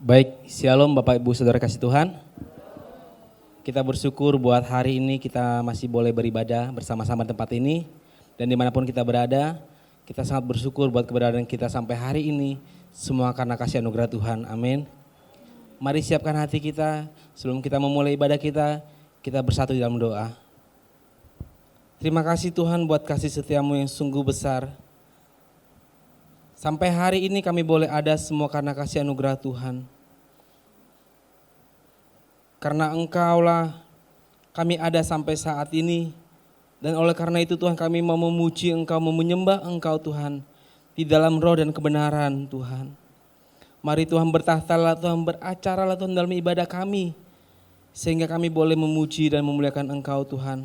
Baik, shalom Bapak Ibu Saudara kasih Tuhan. Kita bersyukur buat hari ini kita masih boleh beribadah bersama-sama di tempat ini. Dan dimanapun kita berada, kita sangat bersyukur buat keberadaan kita sampai hari ini. Semua karena kasih anugerah Tuhan, amin. Mari siapkan hati kita, sebelum kita memulai ibadah kita bersatu di dalam doa. Terima kasih Tuhan buat kasih setiamu yang sungguh besar. Sampai hari ini kami boleh ada semua karena kasih anugerah Tuhan. Karena Engkaulah kami ada sampai saat ini. Dan oleh karena itu Tuhan, kami mau memuji Engkau, mau menyembah Engkau Tuhan. Di dalam roh dan kebenaran Tuhan. Mari Tuhan bertahtalah, Tuhan beracaralah Tuhan dalam ibadah kami. Sehingga kami boleh memuji dan memuliakan Engkau Tuhan.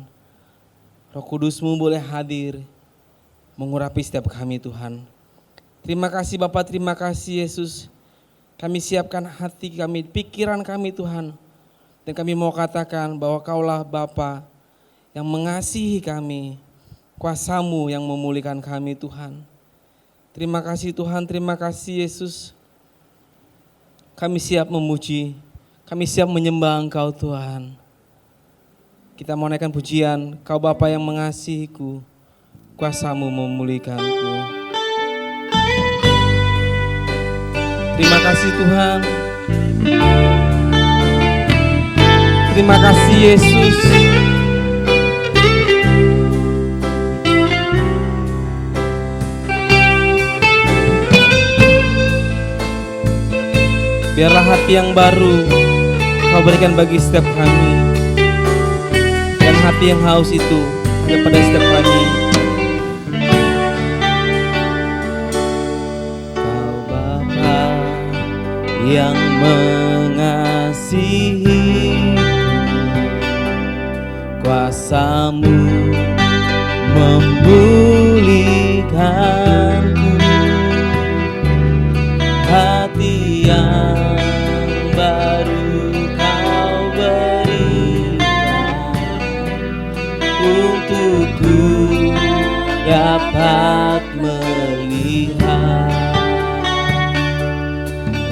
Roh Kudus-Mu boleh hadir, mengurapi setiap kami Tuhan. Terima kasih Bapa, terima kasih Yesus. Kami siapkan hati kami, pikiran kami Tuhan. Dan kami mau katakan bahwa Kaulah Bapa yang mengasihi kami, kuasa-Mu yang memulihkan kami Tuhan. Terima kasih Tuhan, terima kasih Yesus. Kami siap memuji, kami siap menyembah Engkau Tuhan. Kita mau naikkan pujian, Kau Bapa yang mengasihiku, kuasa-Mu memulihkanku. Terima kasih Tuhan. Terima kasih Yesus. Biarlah hati yang baru Kau berikan bagi setiap kami. Dan hati yang haus itu ada pada setiap kami. Kau Bapa yang mengasihi, kuasa-Mu memulihkanku. Hati yang baru Kau berikan, untukku dapat melihat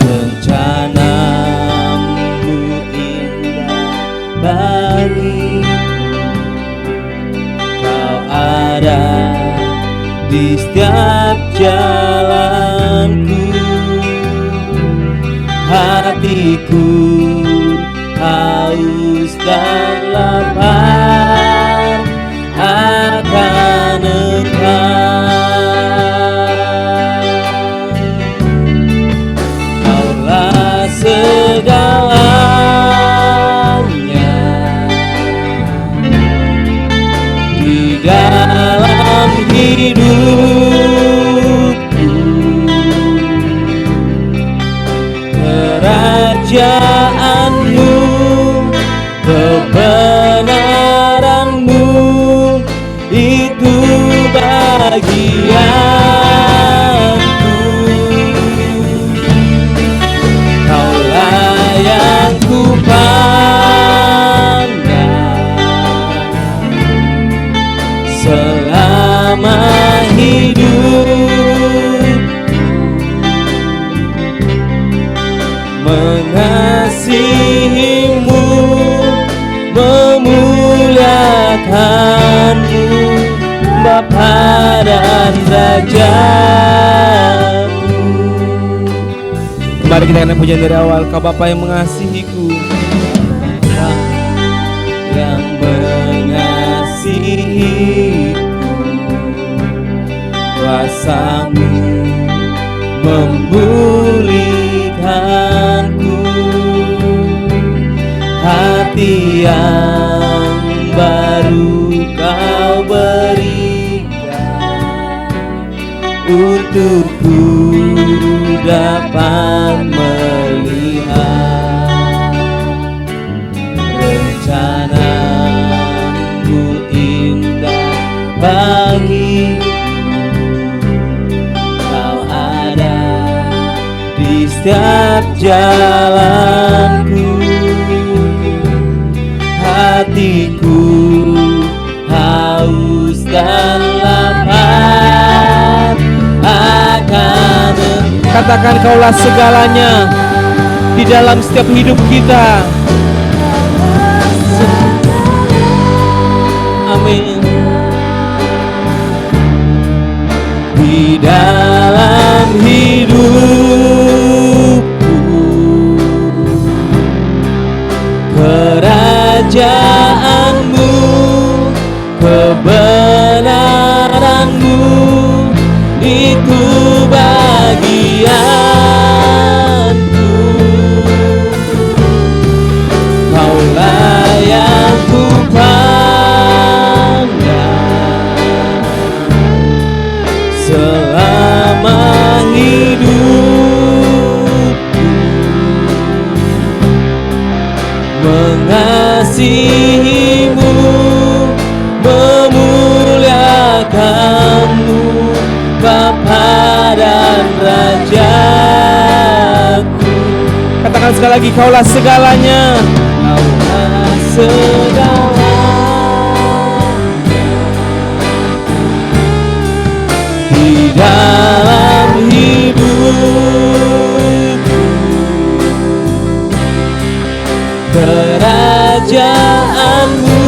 rencana-Mu indah bagiku. Ada di setiap jalanku. Hatiku haus dan lapar akan Engkau. Kaulah segalanya di dalam hidupku. Kerajaan-Mu, kebenaran-Mu, itu bagianku. Kaulah yang kupandang selama hidup, mengasihi-Mu, memuliakan-Mu, Bapa dan Raja-Ku. Mari kita naik pujian dari awal. Kau Bapa yang mengasihiku, Bapa yang mengasihiku, kuasa-Mu memulihkanku. Hati yang baru Kau berikan, untukku dapat melihat rencana-Mu indah bagiku. Kau ada di setiap jalanku. Hatiku haus dan lapar akan. Katakan Kaulah segalanya di dalam setiap hidup kita. Amin. Di dalam hidupku, kerajaanmu, kebenaranmu, itu bagianku. Kaulah yang ku pandang selama hidupku, mengasihimu, memuliakanmu, Bapa dan Rajaku. Katakan sekali lagi, kaulah segalanya. Kaulah segalanya. Di dalam hidupku, kerajaanmu,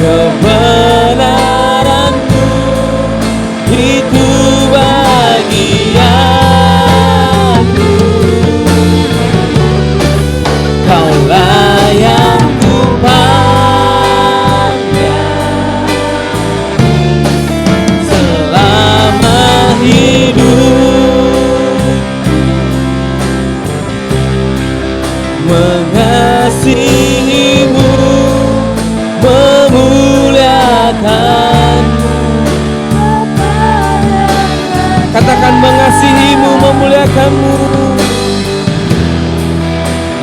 kebenaranmu, itu bagianku. Kaulah yang ku pandang selama hidup, mengasihimu, memuliakanmu. Katakan mengasihimu, memuliakanmu.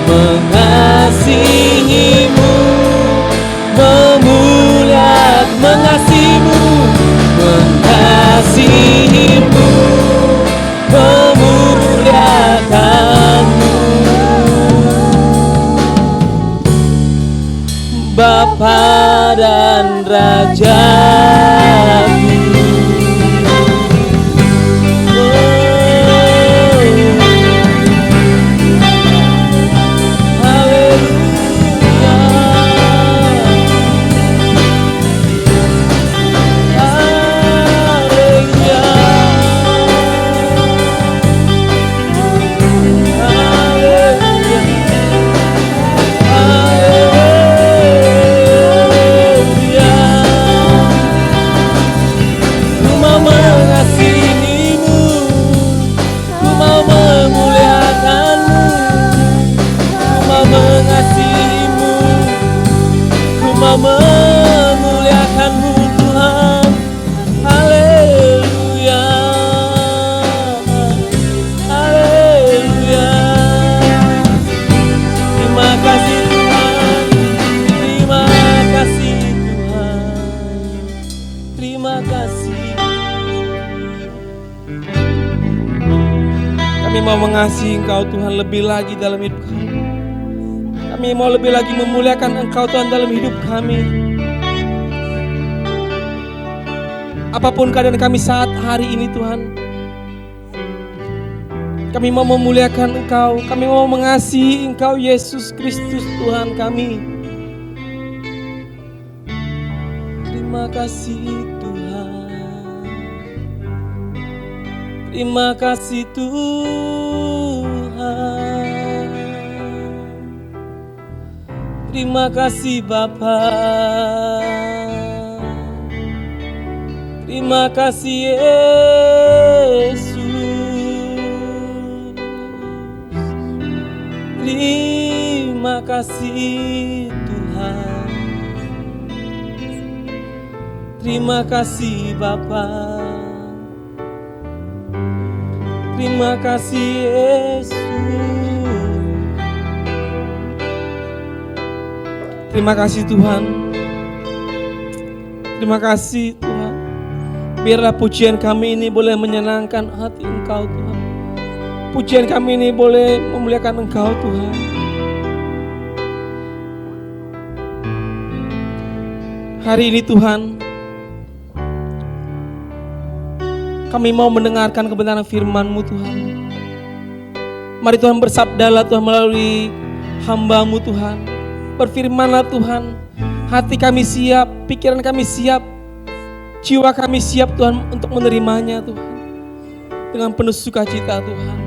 Mengasihimu, mengasihimu, mengasihimu, memuliakanmu, Bapa dan Rajaku. Memuliakanmu Tuhan, haleluya, haleluya. Terima kasih Tuhan, terima kasih Tuhan, terima kasih. Kami mau mengasihi Engkau Tuhan lebih lagi dalam hidup kami. Kami mau lebih lagi memuliakan Engkau Tuhan dalam hidup kami. Apapun keadaan kami saat hari ini Tuhan, kami mau memuliakan Engkau. Kami mau mengasihi Engkau Yesus Kristus Tuhan kami. Terima kasih Tuhan, terima kasih Tuhan. Terima kasih Bapa, terima kasih Yesus, terima kasih Tuhan, terima kasih Bapa, terima kasih Yesus. Terima kasih Tuhan, terima kasih Tuhan. Biarlah pujian kami ini boleh menyenangkan hati Engkau Tuhan. Pujian kami ini boleh memuliakan Engkau Tuhan. Hari ini Tuhan, kami mau mendengarkan kebenaran firman-Mu Tuhan. Mari Tuhan bersabdalah Tuhan melalui hamba-Mu Tuhan. Berfirmanlah Tuhan, hati kami siap, pikiran kami siap, jiwa kami siap Tuhan untuk menerimanya Tuhan. Dengan penuh sukacita Tuhan.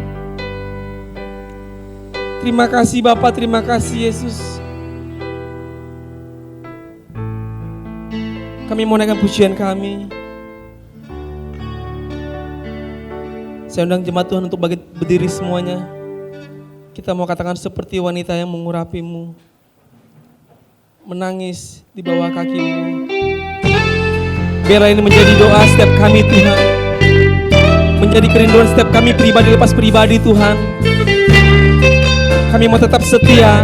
Terima kasih Bapa, terima kasih Yesus. Kami mau naikkan pujian kami. Saya undang jemaat Tuhan untuk berdiri semuanya. Kita mau katakan seperti wanita yang mengurapi-Mu, menangis di bawah kaki-Mu. Biarlah ini menjadi doa setiap kami Tuhan, menjadi kerinduan setiap kami pribadi lepas pribadi Tuhan. Kami mau tetap setia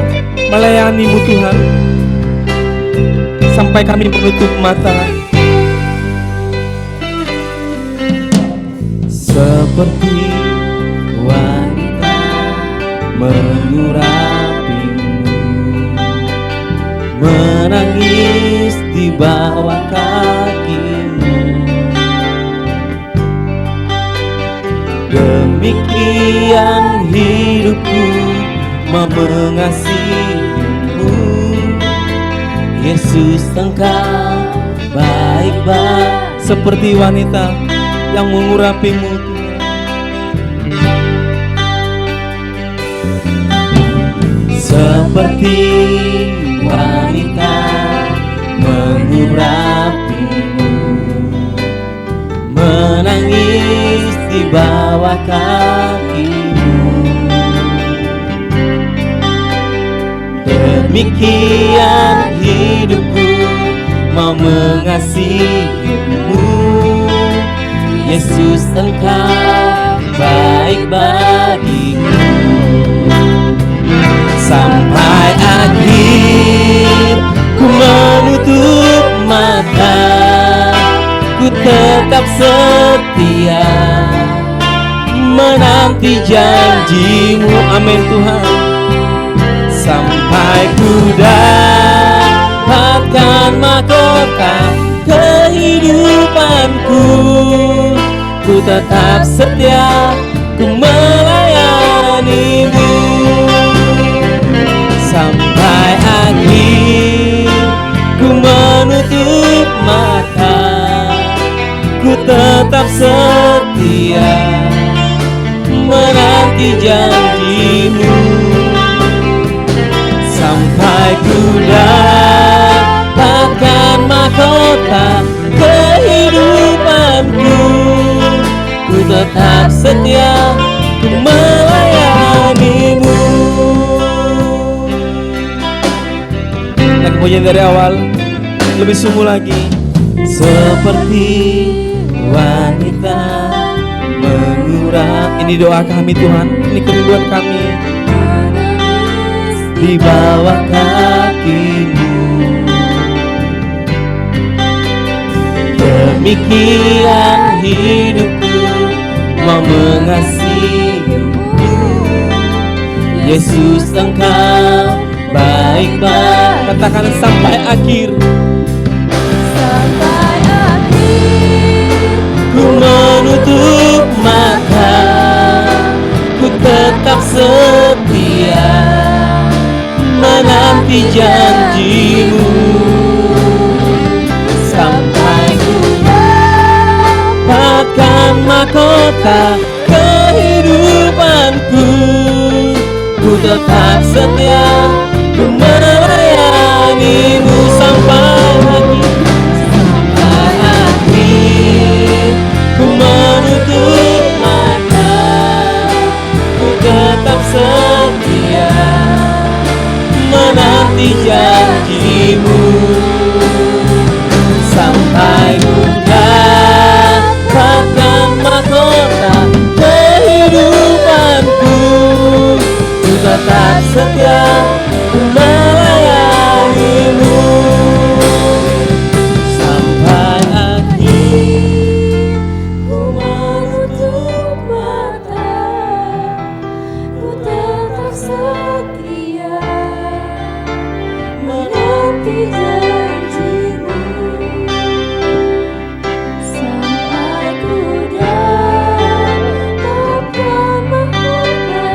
melayani-Mu Tuhan, sampai kami menutup mata. Seperti wanita mengurapi-Mu, menangis di bawah kaki-Mu. Demikian hidupku mau mengasihi-Mu, Yesus Engkau baik-baik. Seperti wanita yang mengurapi-Mu Tuhan. Seperti wanita mengurapi-Mu, menangis di bawah kaki-Mu. Demikian hidupku mau mengasihi-Mu, Yesus Engkau baik bagiku. Sampai akhir ku menutup mata, ku tetap setia menanti janji-Mu. Amin Tuhan. Sampai ku dapatkan mahkota kehidupanku, ku tetap setia, ku melayani-Mu. Sampai akhir ku menutup mata, ku tetap setia menanti janji-Mu. Sampai ku dapatkan mahkota kehidupanku, ku tetap setia, ku melayani-Mu. Dan kemudian dari awal lebih sungguh lagi. Seperti wanita mengurapi. Ini doa kami Tuhan, ini kerinduan kami. Di bawah kaki-Mu, demikian hidupku mau mengasihi-Mu, Yesus Engkau baik-baik. Katakan sampai akhir. Sampai akhir Ku menutup mata, ku tetap setia menanti janji-Mu. Sampai ku dapatkan mahkota kehidupanku, ku tetap setia, ku melayani-Mu. Sampai akhir ku menutup mata, ku tetap setia menanti janji-Mu. Sampai ku dapatkan mahkota kehidupanku, ku tetap setia, ku melayani-Mu. Sampai akhir ku menutup mata, ku tetap setia menanti janji-Mu. Sampai ku dapatkan mahkota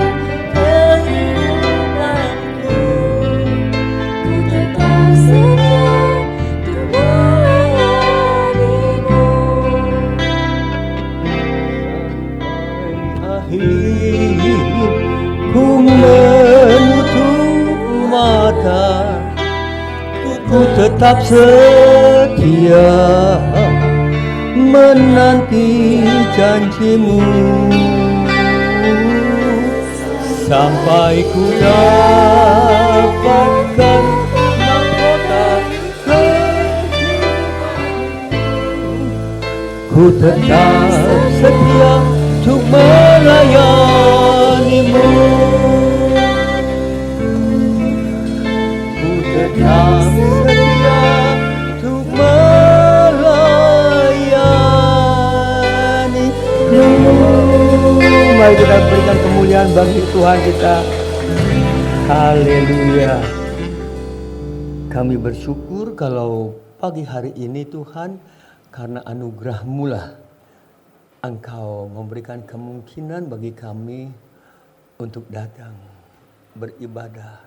tetap setia menanti janjimu sampai ku dapatkan mahkota ku tetap setia untuk melayanimu. Ku tetap setia untuk melayanimu. Mari kita berikan kemuliaan bagi Tuhan kita. Haleluya. Kami bersyukur kalau pagi hari ini Tuhan, karena anugerah-Mu lah Engkau memberikan kemungkinan bagi kami untuk datang beribadah.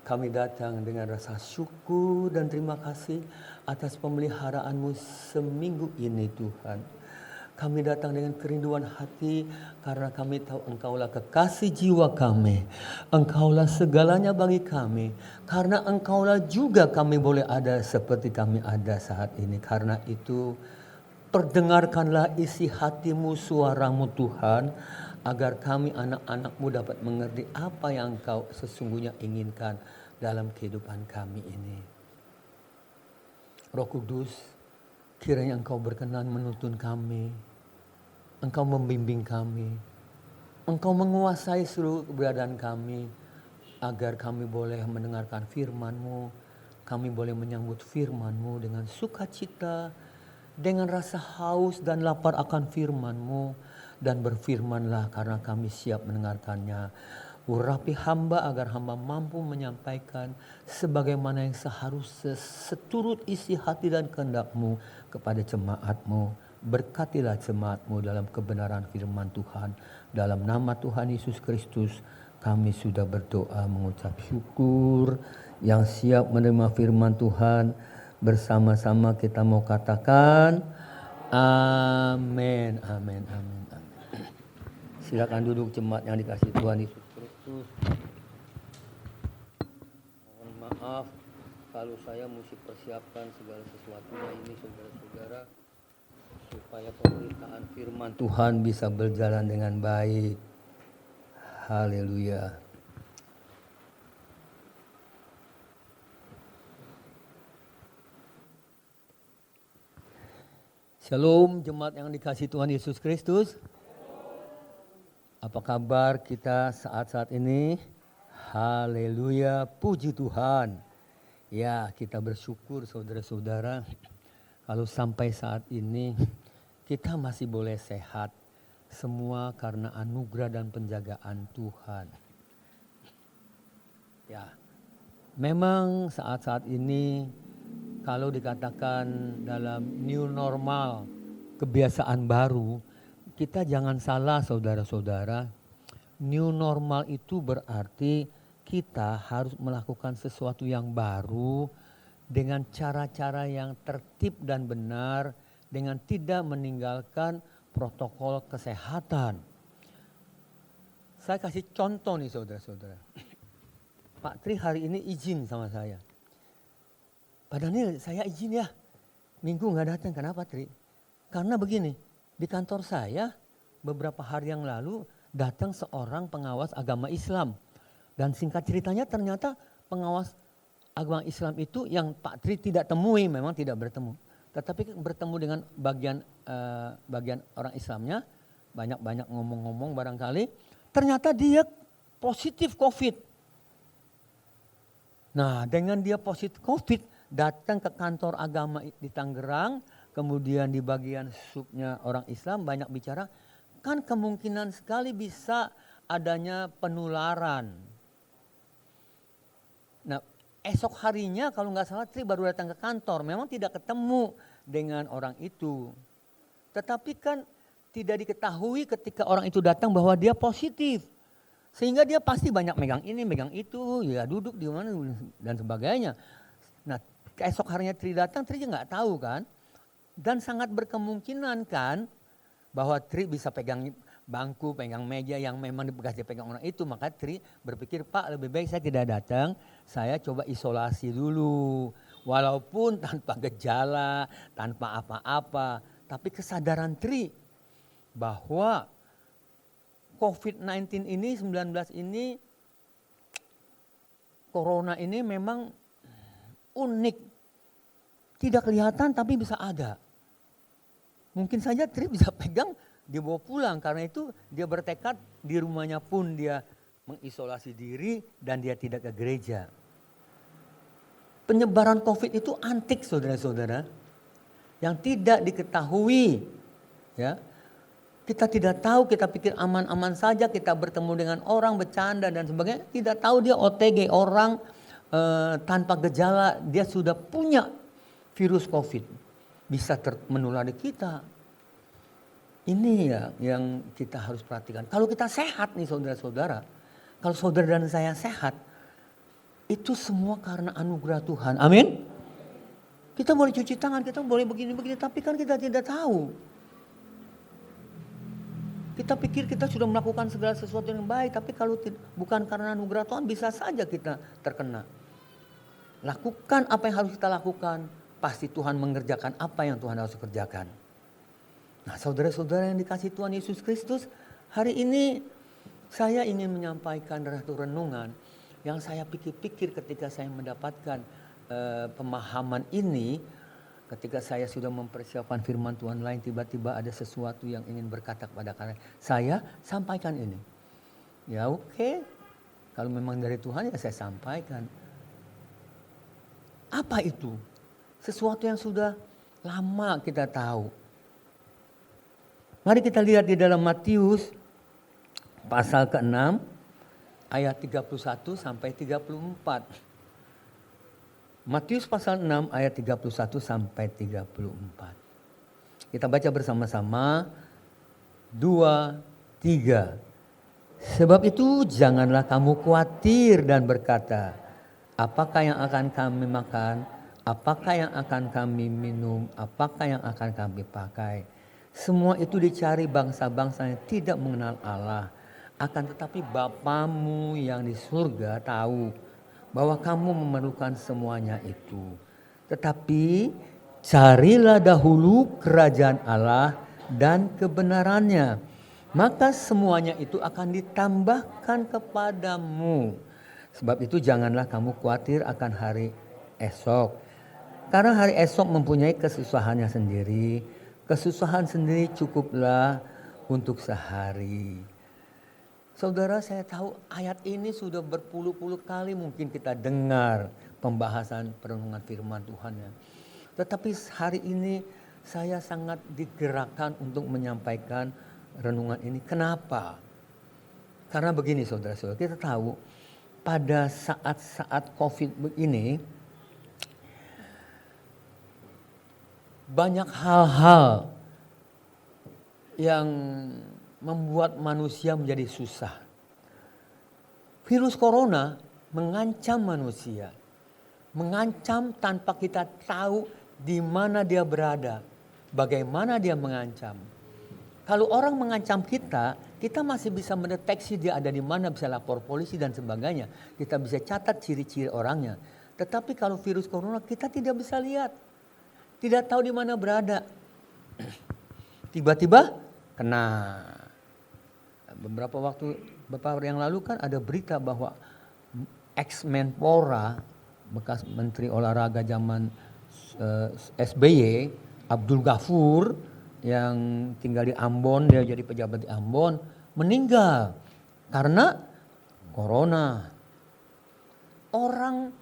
Kami datang dengan rasa syukur dan terima kasih atas pemeliharaan-Mu seminggu ini Tuhan. Kami datang dengan kerinduan hati karena kami tahu Engkaulah kekasih jiwa kami. Engkaulah segalanya bagi kami. Karena Engkaulah juga kami boleh ada seperti kami ada saat ini. Karena itu perdengarkanlah isi hati-Mu, suara-Mu Tuhan. Agar kami anak-anak-Mu dapat mengerti apa yang Engkau sesungguhnya inginkan dalam kehidupan kami ini. Roh Kudus, kiranya Engkau berkenan menuntun kami, Engkau membimbing kami, Engkau menguasai seluruh keberadaan kami, agar kami boleh mendengarkan firman-Mu, kami boleh menyambut firman-Mu dengan sukacita, dengan rasa haus dan lapar akan firman-Mu, dan berfirmanlah karena kami siap mendengarkannya. Urapi hamba agar hamba mampu menyampaikan sebagaimana yang seharusnya seturut isi hati dan kehendak-Mu kepada jemaat-Mu. Berkatilah jemaat-Mu dalam kebenaran firman Tuhan. Dalam nama Tuhan Yesus Kristus kami sudah berdoa mengucap syukur. Yang siap menerima firman Tuhan bersama-sama kita mau katakan amin, amin, amin, amin. Silakan duduk jemaat yang dikasihi Tuhan Yesus Kristus. Mohon maaf kalau saya mesti persiapkan segala sesuatunya ini saudara-saudara, supaya pemberitaan firman Tuhan bisa berjalan dengan baik. Haleluya. Shalom jemaat yang dikasihi Tuhan Yesus Kristus. Apa kabar kita saat-saat ini? Haleluya, puji Tuhan. Ya, kita bersyukur saudara-saudara kalau sampai saat ini kita masih boleh sehat. Semua karena anugerah dan penjagaan Tuhan. Ya, memang saat-saat ini kalau dikatakan dalam new normal, kebiasaan baru, kita jangan salah saudara-saudara. New normal itu berarti kita harus melakukan sesuatu yang baru dengan cara-cara yang tertib dan benar, dengan tidak meninggalkan protokol kesehatan. Saya kasih contoh nih saudara-saudara. Pak Tri hari ini izin sama saya. Pak Daniel, saya izin ya, minggu nggak datang. Kenapa Tri? Karena begini, di kantor saya beberapa hari yang lalu datang seorang pengawas agama Islam. Dan singkat ceritanya ternyata pengawas agama Islam itu yang Pak Tri tidak temui, memang tidak bertemu. Tetapi bertemu dengan bagian orang Islamnya, banyak-banyak ngomong-ngomong barangkali. Ternyata dia positif COVID. Nah dengan dia positif COVID, datang ke kantor agama di Tangerang, kemudian di bagian subnya orang Islam banyak bicara, kan kemungkinan sekali bisa adanya penularan. Nah esok harinya kalau nggak salah Tri baru datang ke kantor, memang tidak ketemu dengan orang itu. Tetapi kan tidak diketahui ketika orang itu datang bahwa dia positif. Sehingga dia pasti banyak megang ini, megang itu, ya duduk di mana dan sebagainya. Nah esok harinya Tri datang, Tri nggak tahu kan. Dan sangat berkemungkinan kan bahwa Tri bisa pegang bangku, pegang meja yang memang bekas dipegang orang itu. Maka Tri berpikir, Pak lebih baik saya tidak datang, saya coba isolasi dulu. Walaupun tanpa gejala, tanpa apa-apa, tapi kesadaran bahwa COVID-19 ini, 19 ini, Corona ini memang unik. Tidak kelihatan tapi bisa ada. Mungkin saja Tri bisa pegang, dia bawa pulang. Karena itu dia bertekad di rumahnya pun dia mengisolasi diri dan dia tidak ke gereja. Penyebaran COVID itu antik saudara-saudara. Yang tidak diketahui. Ya. Kita tidak tahu, kita pikir aman-aman saja, kita bertemu dengan orang, bercanda dan sebagainya. Tidak tahu dia OTG, orang tanpa gejala, dia sudah punya virus COVID. Bisa menulari kita. Ini ya yang kita harus perhatikan. Kalau kita sehat nih saudara-saudara, kalau saudara dan saya sehat, itu semua karena anugerah Tuhan. Amin. Kita boleh cuci tangan, kita boleh begini-begini, tapi kan kita tidak tahu. Kita pikir kita sudah melakukan segala sesuatu yang baik, tapi kalau bukan karena anugerah Tuhan, bisa saja kita terkena. Lakukan apa yang harus kita lakukan, pasti Tuhan mengerjakan apa yang Tuhan harus kerjakan. Nah, saudara-saudara yang dikasihi Tuhan Yesus Kristus, hari ini saya ingin menyampaikan satu renungan yang saya pikir-pikir ketika saya mendapatkan pemahaman ini. Ketika saya sudah mempersiapkan firman Tuhan lain, tiba-tiba ada sesuatu yang ingin berkata kepada saya, sampaikan ini. Ya oke, kalau memang dari Tuhan ya saya sampaikan. Apa itu? Sesuatu yang sudah lama kita tahu. Mari kita lihat di dalam Matius pasal ke-6 ayat 31 sampai 34. Matius pasal 6 ayat 31 sampai 34. Kita baca bersama-sama 2, 3. Sebab itu janganlah kamu khawatir dan berkata, apakah yang akan kami makan? Apakah yang akan kami minum? Apakah yang akan kami pakai? Semua itu dicari bangsa-bangsa yang tidak mengenal Allah. Akan tetapi Bapamu yang di surga tahu bahwa kamu memerlukan semuanya itu. Tetapi carilah dahulu kerajaan Allah dan kebenarannya. Maka semuanya itu akan ditambahkan kepadamu. Sebab itu janganlah kamu khawatir akan hari esok. Karena hari esok mempunyai kesusahannya sendiri. Kesusahan sendiri cukuplah untuk sehari. Saudara, saya tahu ayat ini sudah berpuluh-puluh kali mungkin kita dengar pembahasan perenungan firman Tuhan ya. Tetapi hari ini saya sangat digerakkan untuk menyampaikan renungan ini. Kenapa? Karena begini saudara-saudara, kita tahu pada saat-saat COVID ini banyak hal-hal yang membuat manusia menjadi susah. Virus corona mengancam manusia. Mengancam tanpa kita tahu di mana dia berada. Bagaimana dia mengancam. Kalau orang mengancam kita, kita masih bisa mendeteksi dia ada di mana, bisa lapor polisi dan sebagainya. Kita bisa catat ciri-ciri orangnya. Tetapi kalau virus corona kita tidak bisa lihat. Tidak tahu di mana berada. Tiba-tiba kena. Beberapa hari yang lalu kan ada berita bahwa ex-Menpora, bekas Menteri Olahraga zaman SBY, Abdul Ghafur yang tinggal di Ambon, dia jadi pejabat di Ambon, meninggal karena corona. Orang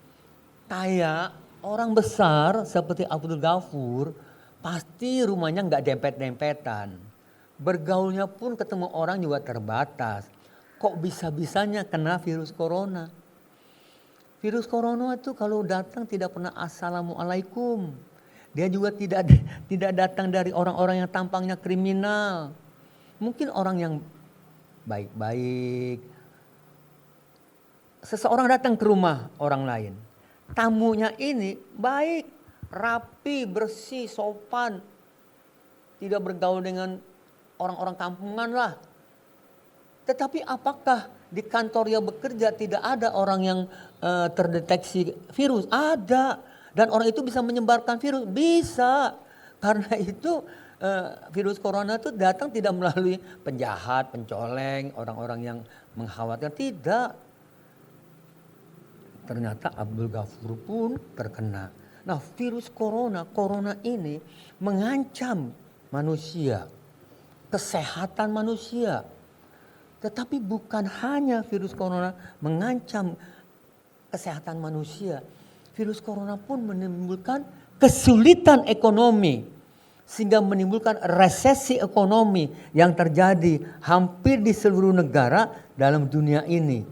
kaya, orang besar seperti Abdul Ghafur pasti rumahnya nggak dempet-dempetan. Bergaulnya pun ketemu orang juga terbatas. Kok bisa-bisanya kena virus corona? Virus corona itu kalau datang tidak pernah assalamualaikum. Dia juga tidak datang dari orang-orang yang tampangnya kriminal. Mungkin orang yang baik-baik. Seseorang datang ke rumah orang lain. Tamunya ini baik, rapi, bersih, sopan. Tidak bergaul dengan orang-orang kampungan lah. Tetapi apakah di kantor yang bekerja tidak ada orang yang terdeteksi virus? Ada. Dan orang itu bisa menyebarkan virus? Bisa. Karena itu virus corona itu datang tidak melalui penjahat, pencoleng, orang-orang yang mengkhawatirkan. Tidak. Ternyata Abdul Ghafur pun terkena. Nah, virus corona ini mengancam manusia, kesehatan manusia. Tetapi bukan hanya virus corona mengancam kesehatan manusia. Virus corona pun menimbulkan kesulitan ekonomi. Sehingga menimbulkan resesi ekonomi yang terjadi hampir di seluruh negara dalam dunia ini.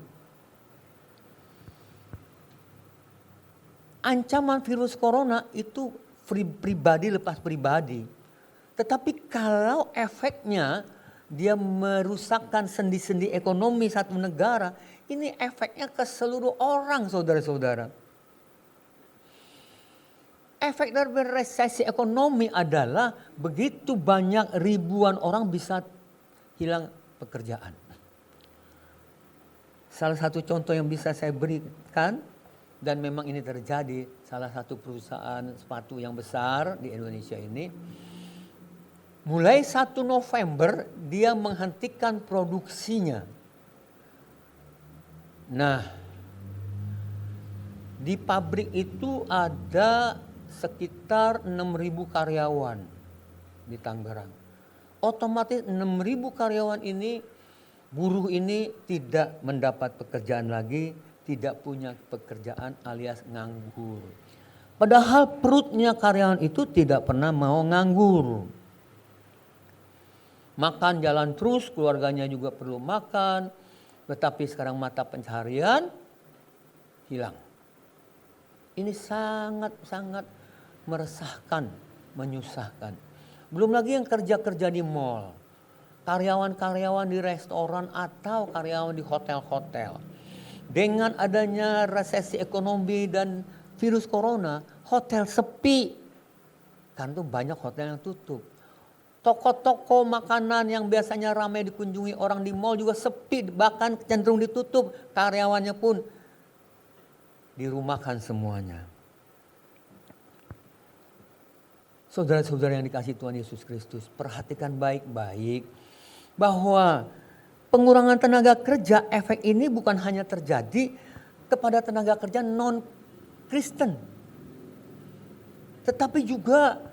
Ancaman virus corona itu pribadi lepas pribadi. Tetapi kalau efeknya dia merusakkan sendi-sendi ekonomi satu negara, ini efeknya ke seluruh orang, saudara-saudara. Efek dari resesi ekonomi adalah begitu banyak ribuan orang bisa hilang pekerjaan. Salah satu contoh yang bisa saya berikan, dan memang ini terjadi, salah satu perusahaan sepatu yang besar di Indonesia ini, mulai 1 November dia menghentikan produksinya. Nah, di pabrik itu ada sekitar 6.000 karyawan di Tangerang. Otomatis 6.000 karyawan ini, buruh ini tidak mendapat pekerjaan lagi, tidak punya pekerjaan alias nganggur. Padahal perutnya karyawan itu tidak pernah mau nganggur. Makan jalan terus, keluarganya juga perlu makan. Tetapi sekarang mata pencaharian hilang. Ini sangat-sangat meresahkan, menyusahkan. Belum lagi yang kerja-kerja di mall. Karyawan-karyawan di restoran atau karyawan di hotel-hotel. Dengan adanya resesi ekonomi dan virus corona, hotel sepi. Karena itu banyak hotel yang tutup. Toko-toko makanan yang biasanya ramai dikunjungi orang di mall juga sepi, bahkan cenderung ditutup. Karyawannya pun dirumahkan semuanya. Saudara-saudara yang dikasihi Tuhan Yesus Kristus, perhatikan baik-baik bahwa pengurangan tenaga kerja, efek ini bukan hanya terjadi kepada tenaga kerja non-Kristen. Tetapi juga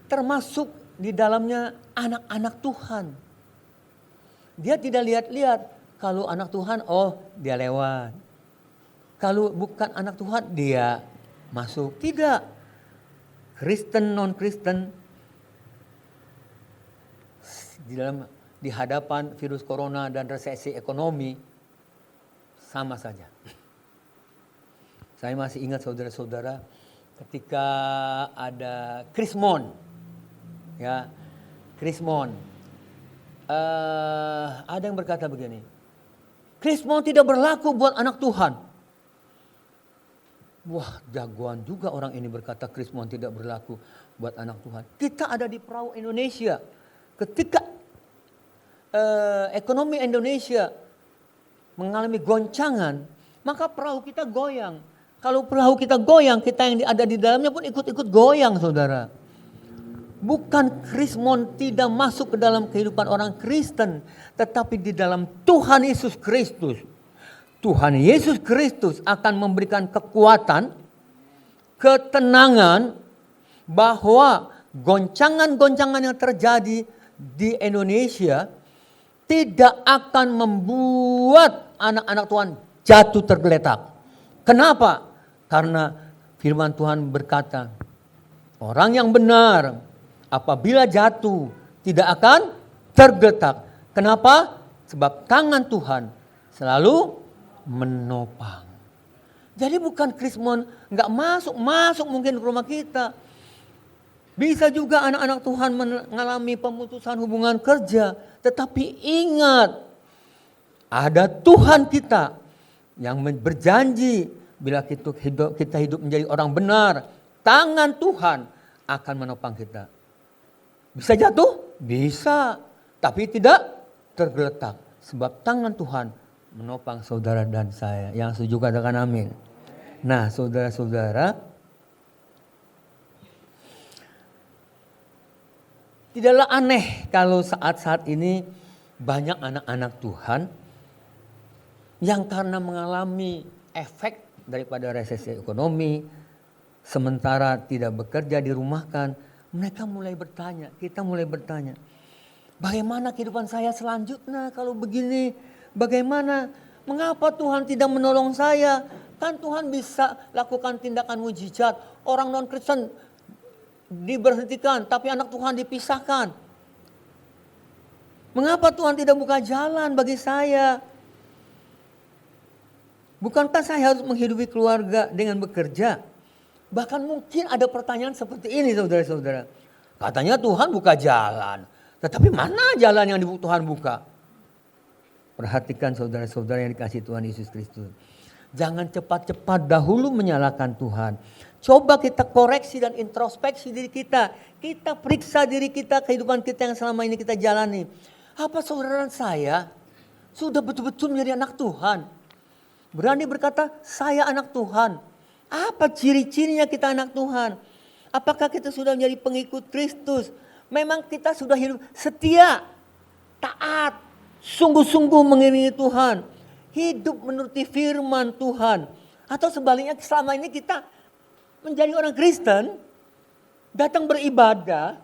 termasuk di dalamnya anak-anak Tuhan. Dia tidak lihat-lihat, kalau anak Tuhan, oh dia lewat. Kalau bukan anak Tuhan, dia masuk. Tidak. Kristen, non-Kristen, di hadapan virus corona dan resesi ekonomi, sama saja. Saya masih ingat saudara-saudara, ketika ada Krismon, ya, Krismon, ada yang berkata begini, Krismon tidak berlaku buat anak Tuhan. Wah, jagoan juga orang ini berkata Krismon tidak berlaku buat anak Tuhan. Kita ada di perahu Indonesia. Ketika ekonomi Indonesia mengalami goncangan, maka perahu kita goyang. Kalau perahu kita goyang, kita yang ada di dalamnya pun ikut-ikut goyang, saudara. Bukan Krismon tidak masuk ke dalam kehidupan orang Kristen, tetapi di dalam Tuhan Yesus Kristus. Tuhan Yesus Kristus akan memberikan kekuatan, ketenangan bahwa goncangan-goncangan yang terjadi di Indonesia tidak akan membuat anak-anak Tuhan jatuh tergeletak. Kenapa? Karena firman Tuhan berkata, orang yang benar apabila jatuh tidak akan tergeletak. Kenapa? Sebab tangan Tuhan selalu menopang. Jadi bukan Krismon nggak masuk mungkin ke rumah kita. Bisa juga anak-anak Tuhan mengalami pemutusan hubungan kerja. Tetapi ingat, ada Tuhan kita yang berjanji bila kita hidup menjadi orang benar, tangan Tuhan akan menopang kita. Bisa jatuh? Bisa. Tapi tidak tergeletak. Sebab tangan Tuhan menopang saudara dan saya. Yang setuju katakan amin. Nah, saudara-saudara, Tidaklah aneh kalau saat-saat ini banyak anak-anak Tuhan yang karena mengalami efek daripada resesi ekonomi, sementara tidak bekerja, dirumahkan, mereka mulai bertanya, kita mulai bertanya, bagaimana kehidupan saya selanjutnya kalau begini? Bagaimana? Mengapa Tuhan tidak menolong saya? Kan Tuhan bisa lakukan tindakan mujizat. Orang non-Kristen diberhentikan, tapi anak Tuhan dipisahkan. Mengapa Tuhan tidak buka jalan bagi saya? Bukankah saya harus menghidupi keluarga dengan bekerja? Bahkan mungkin ada pertanyaan seperti ini saudara-saudara. Katanya Tuhan buka jalan. Tetapi mana jalan yang Tuhan buka? Perhatikan saudara-saudara yang dikasihi Tuhan Yesus Kristus. Jangan cepat-cepat dahulu menyalahkan Tuhan. Coba kita koreksi dan introspeksi diri kita. Kita periksa diri kita, kehidupan kita yang selama ini kita jalani. Apa saudara saya sudah betul-betul menjadi anak Tuhan? Berani berkata, saya anak Tuhan. Apa ciri-cirinya kita anak Tuhan? Apakah kita sudah menjadi pengikut Kristus? Memang kita sudah hidup setia, taat, sungguh-sungguh mengiringi Tuhan. Hidup menuruti firman Tuhan. Atau sebaliknya selama ini kita menjadi orang Kristen, datang beribadah,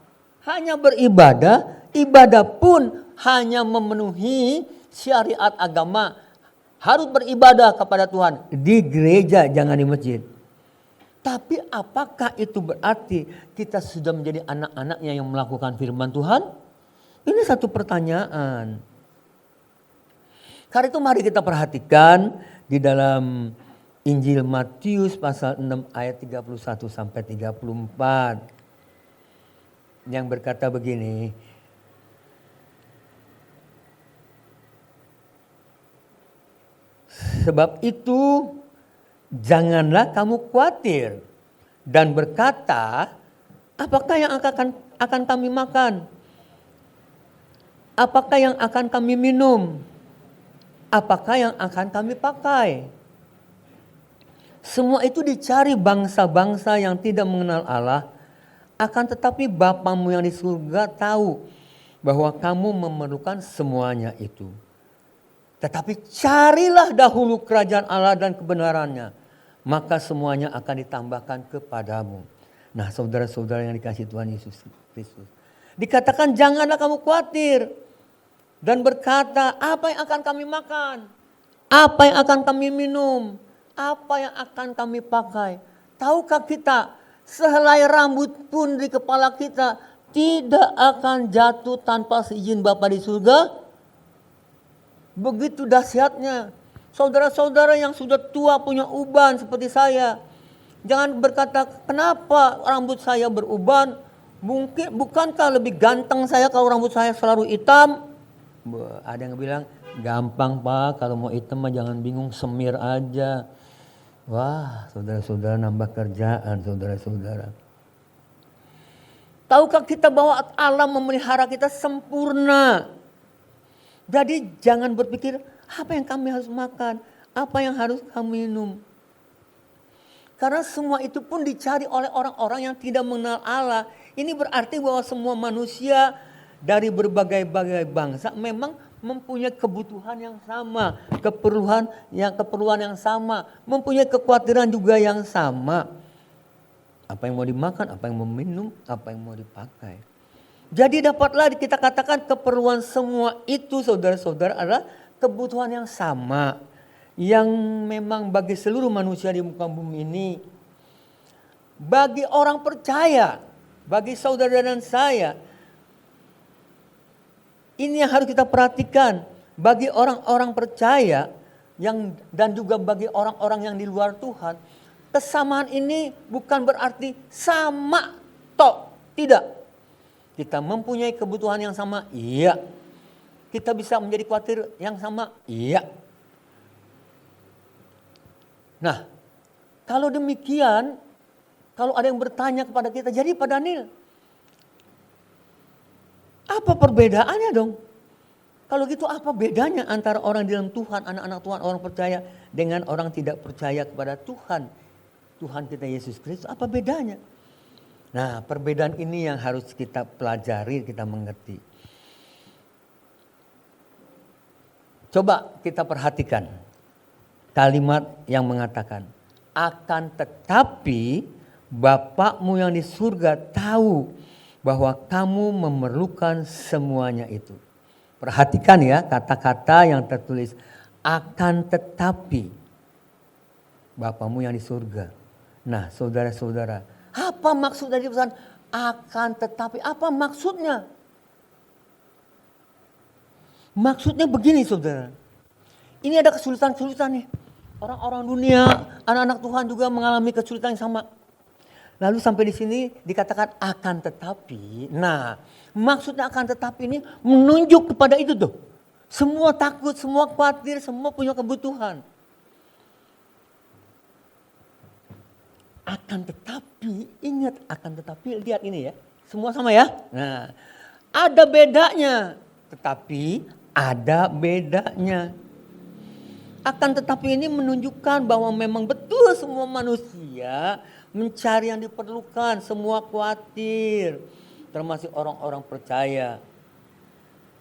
hanya beribadah, ibadah pun hanya memenuhi syariat agama. Harus beribadah kepada Tuhan di gereja, jangan di masjid. Tapi apakah itu berarti kita sudah menjadi anak-anaknya yang melakukan firman Tuhan? Ini satu pertanyaan. Karena itu mari kita perhatikan di dalam Injil Matius pasal 6 ayat 31 sampai 34. Yang berkata begini. Sebab itu janganlah kamu khawatir dan berkata, apakah yang akan kami makan? Apakah yang akan kami minum? Apakah yang akan kami pakai? Semua itu dicari bangsa-bangsa yang tidak mengenal Allah, akan tetapi Bapamu yang di surga tahu bahwa kamu memerlukan semuanya itu. Tetapi carilah dahulu kerajaan Allah dan kebenarannya, maka semuanya akan ditambahkan kepadamu. Nah, saudara-saudara yang dikasihi Tuhan Yesus Kristus, dikatakan janganlah kamu khawatir dan berkata, apa yang akan kami makan? Apa yang akan kami minum? Apa yang akan kami pakai? Tahukah kita, sehelai rambut pun di kepala kita tidak akan jatuh tanpa seizin Bapa di surga? Begitu dahsyatnya. Saudara-saudara yang sudah tua punya uban seperti saya, jangan berkata, kenapa rambut saya beruban? Bukankah lebih ganteng saya kalau rambut saya selalu hitam? Ada yang bilang, gampang Pak, kalau mau hitam mah jangan bingung, semir aja. Wah, saudara-saudara, nambah kerjaan saudara-saudara. Tahukah kita bahwa Allah memelihara kita sempurna? Jadi jangan berpikir, apa yang kami harus makan, apa yang harus kami minum. Karena semua itu pun dicari oleh orang-orang yang tidak mengenal Allah. Ini berarti bahwa semua manusia dari berbagai-bagai bangsa memang mempunyai kebutuhan yang sama, keperluan yang sama, mempunyai kekhawatiran juga yang sama. Apa yang mau dimakan, apa yang mau minum, apa yang mau dipakai. Jadi dapatlah kita katakan keperluan semua itu saudara-saudara adalah kebutuhan yang sama. Yang memang bagi seluruh manusia di muka bumi ini. Bagi orang percaya, bagi saudara dan saya. Ini yang harus kita perhatikan. Bagi orang-orang percaya dan juga bagi orang-orang yang di luar Tuhan. Kesamaan ini bukan berarti sama tok, tidak. Kita mempunyai kebutuhan yang sama, iya. Kita bisa menjadi khawatir yang sama, iya. Nah, kalau demikian, kalau ada yang bertanya kepada kita, jadi Pak Daniel, apa perbedaannya dong? Kalau gitu apa bedanya antara orang di dalam Tuhan, anak-anak Tuhan, orang percaya dengan orang tidak percaya kepada Tuhan? Tuhan kita Yesus Kristus, apa bedanya? Nah, perbedaan ini yang harus kita pelajari, kita mengerti. Coba kita perhatikan kalimat yang mengatakan, akan tetapi Bapakmu yang di surga tahu bahwa kamu memerlukan semuanya itu. Perhatikan ya kata-kata yang tertulis, akan tetapi Bapakmu yang di surga. Nah, saudara-saudara, apa maksud dari pesan akan tetapi? Apa maksudnya? Maksudnya begini, saudara. Ini ada kesulitan-kesulitan nih. Orang-orang dunia, anak-anak Tuhan juga mengalami kesulitan yang sama. Lalu sampai di sini dikatakan akan tetapi. Nah, maksudnya akan tetapi ini menunjuk kepada itu tuh. Semua takut, semua khawatir, semua punya kebutuhan. Akan tetapi, ingat akan tetapi, lihat ini ya. Semua sama ya. Nah, ada bedanya. Tetapi ada bedanya. Akan tetapi ini menunjukkan bahwa memang betul semua manusia mencari yang diperlukan. Semua khawatir. Termasuk orang-orang percaya.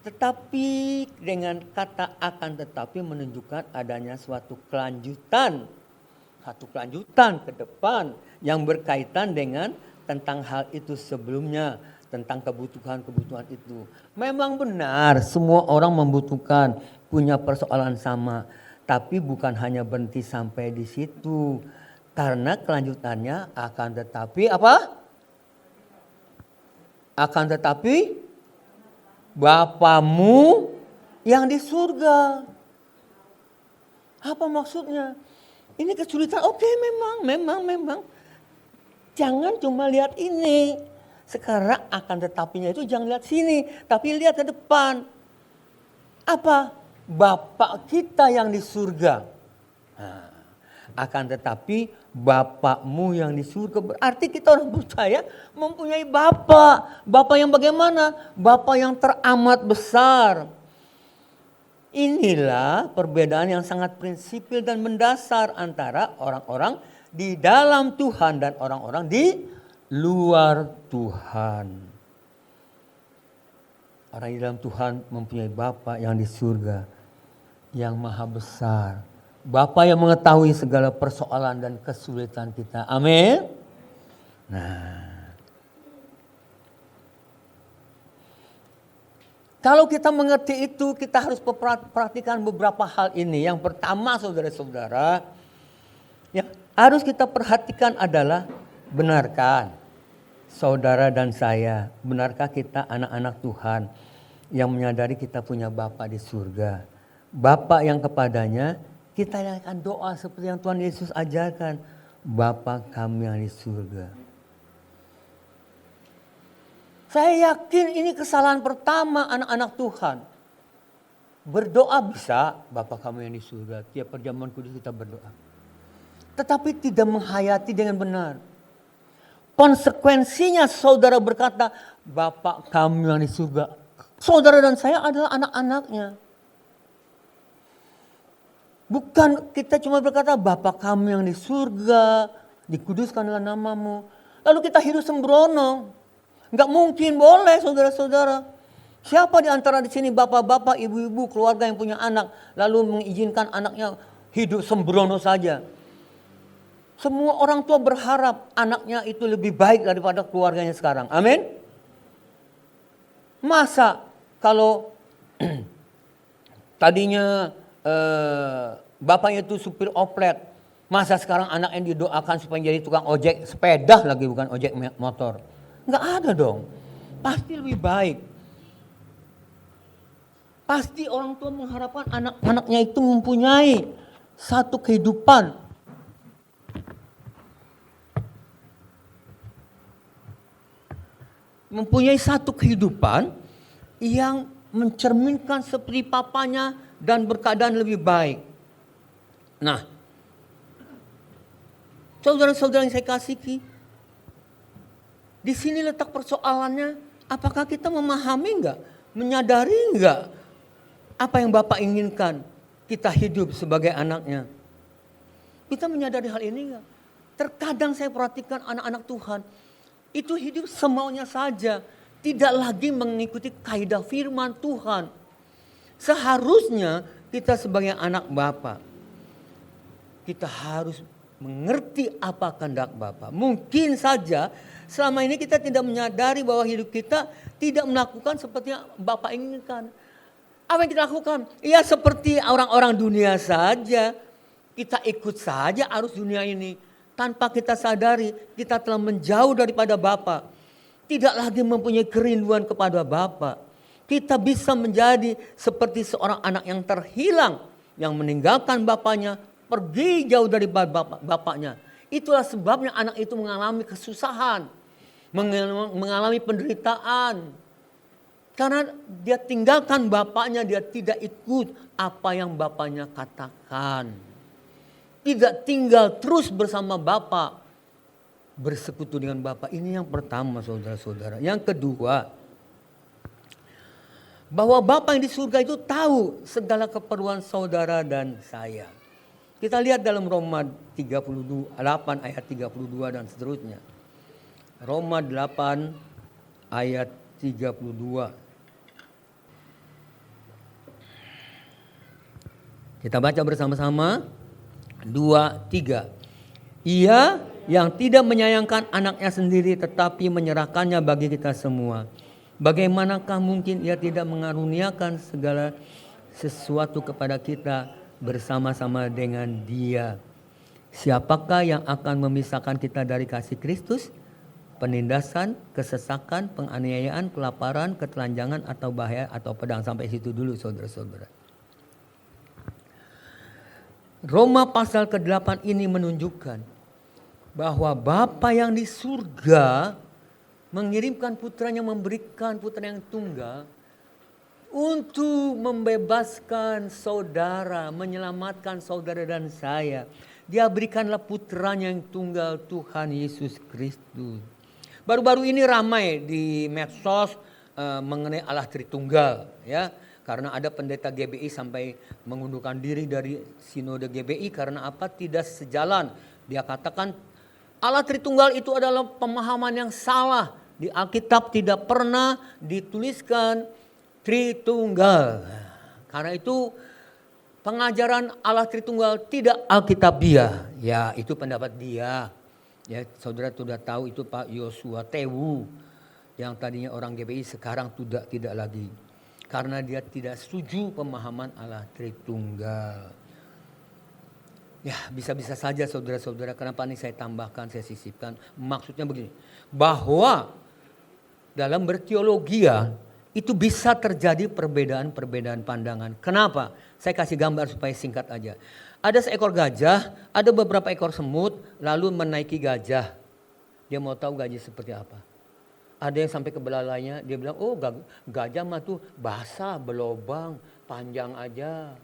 Tetapi dengan kata akan tetapi menunjukkan adanya suatu kelanjutan. Satu kelanjutan ke depan yang berkaitan dengan tentang hal itu sebelumnya, tentang kebutuhan-kebutuhan itu. Memang benar semua orang membutuhkan, punya persoalan sama, tapi bukan hanya berhenti sampai di situ. Karena kelanjutannya akan tetapi apa? Akan tetapi Bapamu yang di surga. Apa maksudnya? Ini kesulitan, oke memang. Jangan cuma lihat ini. Sekarang akan tetapinya itu jangan lihat sini. Tapi lihat ke depan. Apa? Bapak kita yang di surga. Nah, akan tetapi Bapakmu yang di surga. Berarti kita orang percaya mempunyai Bapak. Bapak yang bagaimana? Bapak yang teramat besar. Inilah perbedaan yang sangat prinsipil dan mendasar antara orang-orang di dalam Tuhan dan orang-orang di luar Tuhan. Orang di dalam Tuhan mempunyai Bapa yang di surga, yang maha besar. Bapa yang mengetahui segala persoalan dan kesulitan kita. Amin. Nah, kalau kita mengerti itu, kita harus perhatikan beberapa hal ini. Yang pertama, saudara-saudara, yang harus kita perhatikan adalah, benarkah saudara dan saya, benarkah kita anak-anak Tuhan yang menyadari kita punya Bapa di surga? Bapa yang kepadanya kita akan doa seperti yang Tuhan Yesus ajarkan. Bapa kami yang di surga. Saya yakin ini kesalahan pertama anak-anak Tuhan. Berdoa bisa, Bapa kami yang di surga. Tiap perjamuan kudus kita berdoa. Tetapi tidak menghayati dengan benar. Konsekuensinya saudara berkata, Bapa kami yang di surga. Saudara dan saya adalah anak-anaknya. Bukan kita cuma berkata, Bapa kami yang di surga, dikuduskanlah namamu. Lalu kita hidup sembrono. Enggak mungkin, boleh saudara-saudara. Siapa di antara di sini bapak-bapak, ibu-ibu, keluarga yang punya anak, lalu mengizinkan anaknya hidup sembrono saja? Semua orang tua berharap anaknya itu lebih baik daripada keluarganya sekarang. Amin. Masa kalau tadinya bapaknya itu supir oplet, masa sekarang anaknya didoakan supaya jadi tukang ojek sepeda lagi, bukan ojek motor? Enggak ada dong. Pasti lebih baik. Pasti orang tua mengharapkan anak-anaknya itu mempunyai satu kehidupan. Mempunyai satu kehidupan yang mencerminkan seperti papanya dan berkeadaan lebih baik. Nah, saudara-saudara yang saya kasihi, di sini letak persoalannya, apakah kita memahami enggak, menyadari enggak apa yang Bapak inginkan kita hidup sebagai anaknya? Kita menyadari hal ini enggak? Terkadang saya perhatikan anak-anak Tuhan, itu hidup semaunya saja. Tidak lagi mengikuti kaidah firman Tuhan. Seharusnya kita sebagai anak Bapa, kita harus mengerti apa kehendak Bapa. Mungkin saja selama ini kita tidak menyadari bahwa hidup kita tidak melakukan seperti yang Bapa inginkan. Apa yang kita lakukan? Ya seperti orang-orang dunia saja. Kita ikut saja arus dunia ini. Tanpa kita sadari kita telah menjauh daripada Bapa. Tidak lagi mempunyai kerinduan kepada Bapa. Kita bisa menjadi seperti seorang anak yang terhilang. Yang meninggalkan bapaknya, pergi jauh dari bapaknya. Itulah sebabnya anak itu mengalami kesusahan. Mengalami penderitaan. Karena dia tinggalkan bapaknya, dia tidak ikut apa yang bapaknya katakan. Tidak tinggal terus bersama bapak. Bersekutu dengan Bapa. Ini yang pertama saudara-saudara. Yang kedua, bahwa Bapa yang di surga itu tahu segala keperluan saudara dan saya. Kita lihat dalam Roma 8 ayat 32 dan seterusnya. Roma 8 ayat 32. Kita baca bersama-sama. 2, 3. Ia yang tidak menyayangkan anaknya sendiri tetapi menyerahkannya bagi kita semua. Bagaimanakah mungkin ia tidak mengaruniakan segala sesuatu kepada kita bersama-sama dengan Dia? Siapakah yang akan memisahkan kita dari kasih Kristus? Penindasan, kesesakan, penganiayaan, kelaparan, ketelanjangan atau bahaya atau pedang. Sampai situ dulu saudara-saudara. Roma pasal ke-8 ini menunjukkan bahwa Bapa yang di surga mengirimkan putranya, memberikan putra yang tunggal untuk membebaskan saudara, menyelamatkan saudara dan saya. Dia berikanlah putranya yang tunggal, Tuhan Yesus Kristus. Baru-baru ini ramai di medsos mengenai Allah Tritunggal, ya. Karena ada pendeta GBI sampai mengundurkan diri dari sinode GBI karena apa? Tidak sejalan. Dia katakan Allah Tritunggal itu adalah pemahaman yang salah. Di Alkitab tidak pernah dituliskan Tritunggal. Karena itu pengajaran Allah Tritunggal tidak Alkitabiah. Ya, itu pendapat dia. Ya, saudara sudah tahu itu Pak Yosua Tewu yang tadinya orang GBI sekarang tidak lagi. Karena dia tidak setuju pemahaman Allah Tritunggal. Ya, bisa-bisa saja saudara-saudara. Kenapa ini saya tambahkan, saya sisipkan. Maksudnya begini. Bahwa dalam berteologia itu bisa terjadi perbedaan-perbedaan pandangan. Kenapa? Saya kasih gambar supaya singkat aja. Ada seekor gajah, ada beberapa ekor semut, lalu menaiki gajah. Dia mau tahu gajah seperti apa. Ada yang sampai ke belalainya, dia bilang, oh gajah mah tuh basah, berlobang, panjang aja.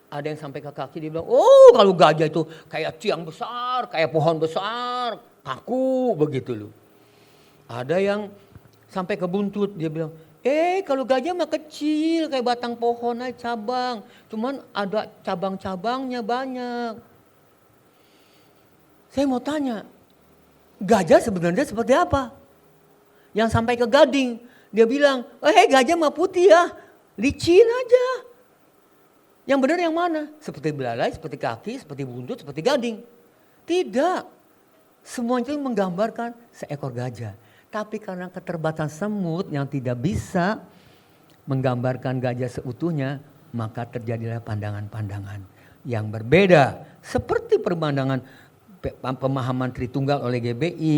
Ada yang sampai ke kaki, dia bilang, oh kalau gajah itu kayak tiang besar, kayak pohon besar, kaku begitu loh. Ada yang sampai ke buntut, dia bilang, kalau gajah mah kecil, kayak batang pohon aja cabang. Cuman ada cabang-cabangnya banyak. Saya mau tanya, gajah sebenarnya seperti apa? Yang sampai ke gading, dia bilang, gajah mah putih ya, licin aja. Yang benar yang mana? Seperti belalai, seperti kaki, seperti buntut, seperti gading. Tidak. Semua itu menggambarkan seekor gajah. Tapi karena keterbatasan semut yang tidak bisa menggambarkan gajah seutuhnya, maka terjadilah pandangan-pandangan yang berbeda. Seperti pemandangan pemahaman Tritunggal oleh GBI,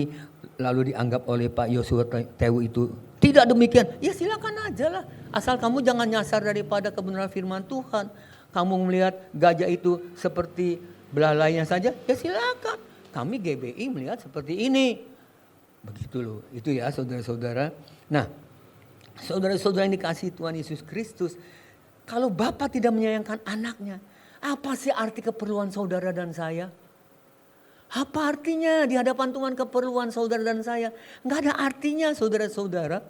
lalu dianggap oleh Pak Yosua Tewu itu tidak demikian. Ya silakan aja lah. Asal kamu jangan nyasar daripada kebenaran firman Tuhan. Kamu melihat gajah itu seperti belalainya saja, ya silakan. Kami GBI melihat seperti ini. Begitu loh, itu ya saudara-saudara. Nah, saudara-saudara yang dikasihi Tuhan Yesus Kristus, kalau Bapa tidak menyayangkan anaknya, apa sih arti keperluan saudara dan saya? Apa artinya di hadapan Tuhan keperluan saudara dan saya? Enggak ada artinya saudara-saudara.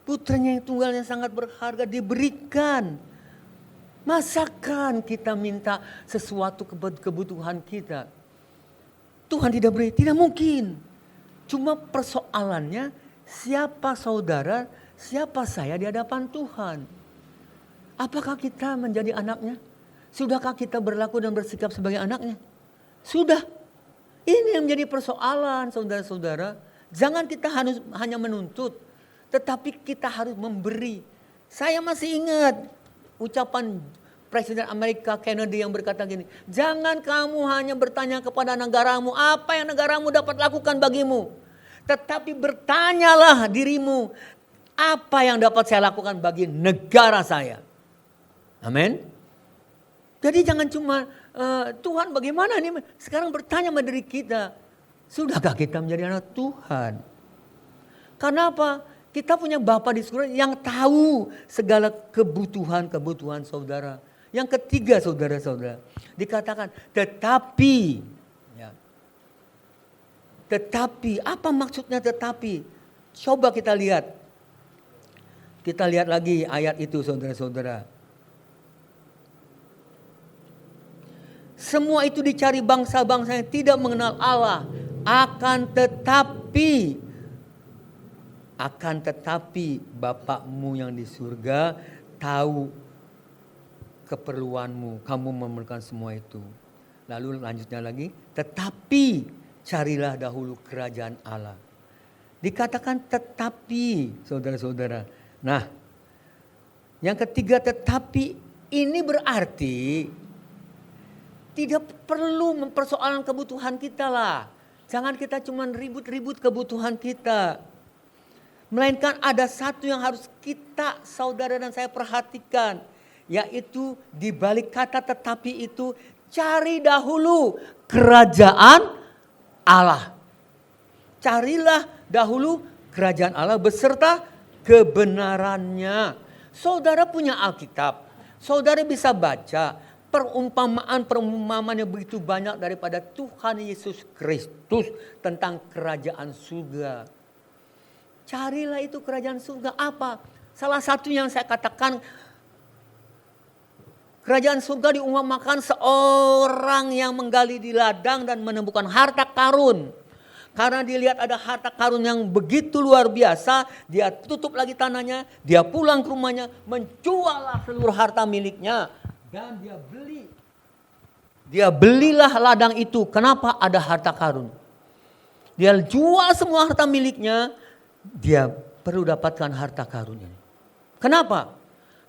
Putranya yang tunggalnya sangat berharga diberikan. Masakan kita minta sesuatu kebutuhan kita? Tuhan tidak beri, tidak mungkin. Cuma persoalannya siapa saudara, siapa saya di hadapan Tuhan. Apakah kita menjadi anaknya? Sudahkah kita berlaku dan bersikap sebagai anaknya? Sudah. Ini yang menjadi persoalan saudara-saudara. Jangan kita hanya menuntut, tetapi kita harus memberi. Saya masih ingat ucapan Presiden Amerika Kennedy yang berkata gini, jangan kamu hanya bertanya kepada negaramu apa yang negaramu dapat lakukan bagimu. Tetapi bertanyalah dirimu, apa yang dapat saya lakukan bagi negara saya. Amin. Jadi jangan cuma Tuhan bagaimana nih. Sekarang bertanya sama diri kita. Sudahkah kita menjadi anak Tuhan? Karena apa? Kita punya Bapa di surga yang tahu segala kebutuhan saudara. Yang ketiga saudara-saudara. Dikatakan tetapi. Ya. Tetapi, apa maksudnya tetapi? Coba kita lihat. Kita lihat lagi ayat itu saudara-saudara. Semua itu dicari bangsa-bangsa yang tidak mengenal Allah. Akan tetapi Bapakmu yang di surga tahu keperluanmu. Kamu memerlukan semua itu. Lalu lanjutnya lagi. Tetapi carilah dahulu kerajaan Allah. Dikatakan tetapi saudara-saudara. Nah yang ketiga tetapi ini berarti tidak perlu mempersoalkan kebutuhan kita lah. Jangan kita cuma ribut-ribut kebutuhan kita. Melainkan ada satu yang harus kita, saudara dan saya perhatikan. Yaitu di balik kata tetapi itu, cari dahulu kerajaan Allah. Carilah dahulu kerajaan Allah beserta kebenarannya. Saudara punya Alkitab. Saudara bisa baca. Perumpamaan yang begitu banyak daripada Tuhan Yesus Kristus tentang kerajaan surga. Carilah itu kerajaan surga apa? Salah satu yang saya katakan, kerajaan surga diumpamakan seorang yang menggali di ladang dan menemukan harta karun. Karena dilihat ada harta karun yang begitu luar biasa, dia tutup lagi tanahnya, dia pulang ke rumahnya, menjuallah seluruh harta miliknya. Dan dia belilah ladang itu. Kenapa? Ada harta karun. Dia jual semua harta miliknya. Dia perlu dapatkan harta karun ini. Kenapa?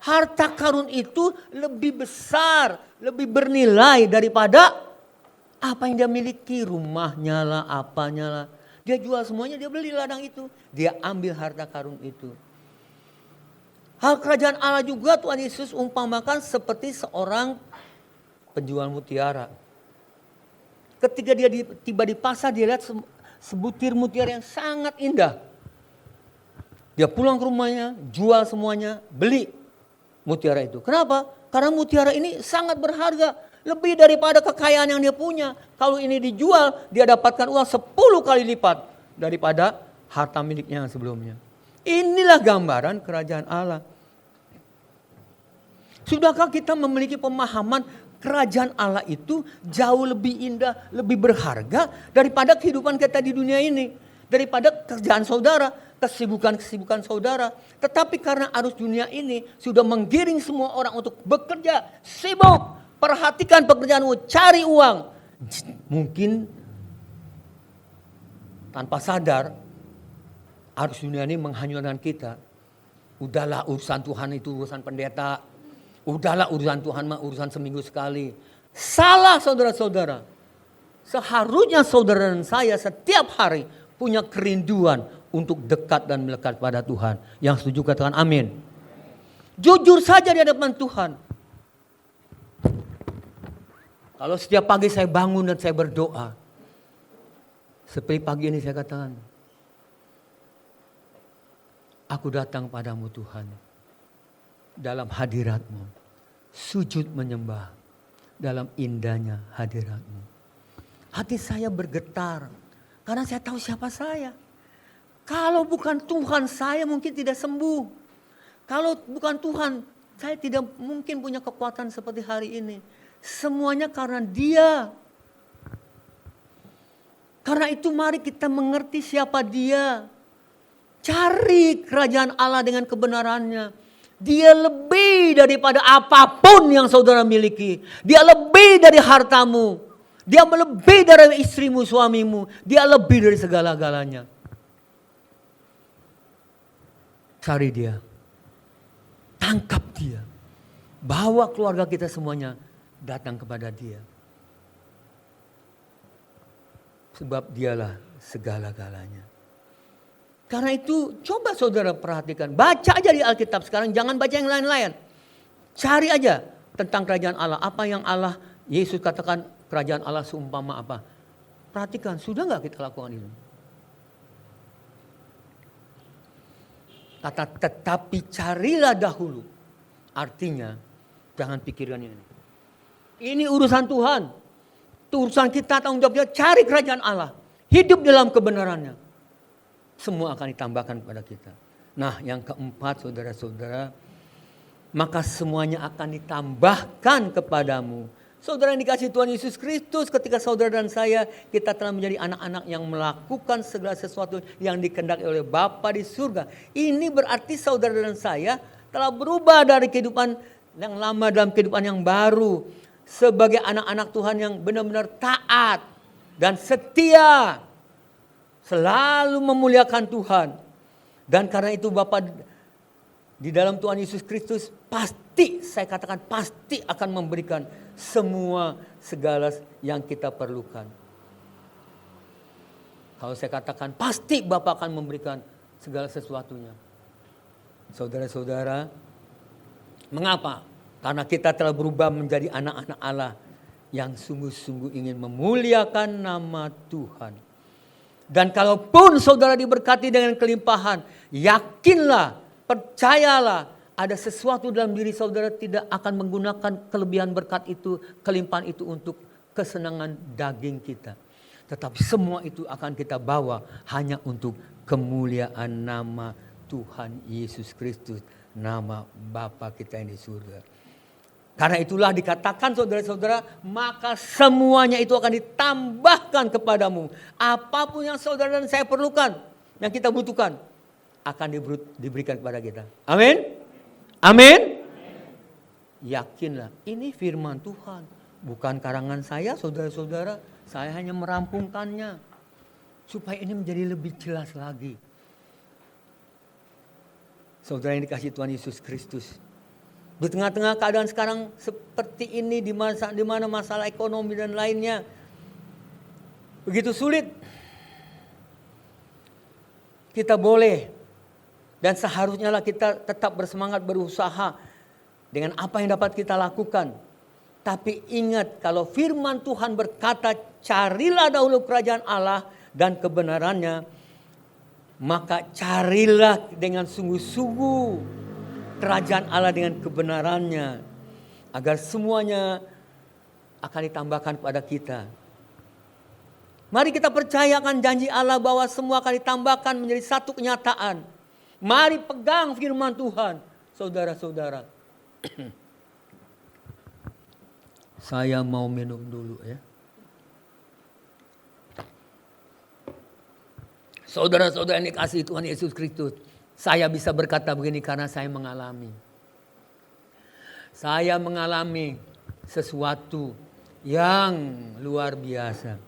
Harta karun itu lebih besar, lebih bernilai daripada apa yang dia miliki. Rumahnya lah, apanya lah. Dia jual semuanya, dia beli ladang itu. Dia ambil harta karun itu. Hal kerajaan Allah juga Tuhan Yesus umpamakan seperti seorang penjual mutiara. Ketika dia tiba di pasar, dia lihat sebutir mutiara yang sangat indah. Dia pulang ke rumahnya, jual semuanya, beli mutiara itu. Kenapa? Karena mutiara ini sangat berharga. Lebih daripada kekayaan yang dia punya. Kalau ini dijual, dia dapatkan uang 10 kali lipat daripada harta miliknya yang sebelumnya. Inilah gambaran kerajaan Allah. Sudahkah kita memiliki pemahaman kerajaan Allah itu jauh lebih indah, lebih berharga daripada kehidupan kita di dunia ini. Daripada kerjaan saudara, kesibukan-kesibukan saudara. Tetapi karena arus dunia ini sudah menggiring semua orang untuk bekerja, sibuk, perhatikan pekerjaanmu, cari uang. Mungkin tanpa sadar arus dunia ini menghanyutkan kita. Udahlah urusan Tuhan itu urusan pendeta. Udahlah urusan Tuhan mah urusan seminggu sekali. Salah saudara-saudara. Seharusnya saudara dan saya setiap hari punya kerinduan untuk dekat dan melekat pada Tuhan. Yang setuju katakan amin. Jujur saja di hadapan Tuhan. Kalau setiap pagi saya bangun dan saya berdoa. Seperti pagi ini saya katakan. Aku datang padamu Tuhan. Dalam hadirat-Mu. Sujud menyembah. Dalam indahnya hadirat-Mu. Hati saya bergetar. Karena saya tahu siapa saya. Kalau bukan Tuhan saya mungkin tidak sembuh. Kalau bukan Tuhan saya tidak mungkin punya kekuatan seperti hari ini. Semuanya karena Dia. Karena itu mari kita mengerti siapa Dia. Cari kerajaan Allah dengan kebenarannya. Dia lebih daripada apapun yang saudara miliki. Dia lebih dari hartamu. Dia lebih dari istrimu, suamimu. Dia lebih dari segala-galanya. Cari Dia. Tangkap Dia. Bawa keluarga kita semuanya datang kepada Dia. Sebab Dialah segala-galanya. Karena itu coba saudara perhatikan. Baca aja di Alkitab sekarang. Jangan baca yang lain-lain. Cari aja tentang kerajaan Allah. Apa yang Allah, Yesus katakan kerajaan Allah seumpama apa. Perhatikan, sudah gak kita lakukan itu? Kata tetapi carilah dahulu. Artinya jangan pikirkan ini. Ini urusan Tuhan. Itu urusan kita, tanggung jawabnya cari kerajaan Allah. Hidup dalam kebenarannya. Semua akan ditambahkan kepada kita. Nah yang keempat saudara-saudara. Maka semuanya akan ditambahkan kepadamu. Saudara yang dikasih Tuhan Yesus Kristus, ketika saudara dan saya, kita telah menjadi anak-anak yang melakukan segala sesuatu yang dikehendaki oleh Bapa di surga. Ini berarti saudara dan saya telah berubah dari kehidupan yang lama dalam kehidupan yang baru. Sebagai anak-anak Tuhan yang benar-benar taat dan setia. Selalu memuliakan Tuhan. Dan karena itu Bapa di dalam Tuhan Yesus Kristus pasti, saya katakan pasti akan memberikan semua segala yang kita perlukan. Kalau saya katakan pasti Bapa akan memberikan segala sesuatunya. Saudara-saudara, mengapa? Karena kita telah berubah menjadi anak-anak Allah yang sungguh-sungguh ingin memuliakan nama Tuhan. Dan kalaupun saudara diberkati dengan kelimpahan, yakinlah, percayalah, ada sesuatu dalam diri saudara tidak akan menggunakan kelebihan berkat itu, kelimpahan itu untuk kesenangan daging kita. Tetapi semua itu akan kita bawa hanya untuk kemuliaan nama Tuhan Yesus Kristus, nama Bapa kita yang di surga. Karena itulah dikatakan saudara-saudara, maka semuanya itu akan ditambahkan kepadamu. Apapun yang saudara dan saya perlukan, yang kita butuhkan, akan diberikan kepada kita. Amin. Amin. Yakinlah, ini firman Tuhan. Bukan karangan saya, saudara-saudara. Saya hanya merampungkannya. Supaya ini menjadi lebih jelas lagi. Saudara yang dikasihi Tuhan Yesus Kristus. Di tengah-tengah keadaan sekarang seperti ini, di mana masalah ekonomi dan lainnya begitu sulit. Kita boleh dan seharusnya lah kita tetap bersemangat berusaha dengan apa yang dapat kita lakukan. Tapi ingat, kalau firman Tuhan berkata, carilah dahulu kerajaan Allah dan kebenarannya, maka carilah dengan sungguh-sungguh kerajaan Allah dengan kebenarannya, agar semuanya akan ditambahkan kepada kita. Mari kita percayakan janji Allah bahwa semua akan ditambahkan menjadi satu kenyataan. Mari pegang firman Tuhan, saudara-saudara. Saya mau minum dulu ya. Saudara-saudara yang dikasihi Tuhan Yesus Kristus, saya bisa berkata begini karena saya mengalami. Saya mengalami sesuatu yang luar biasa.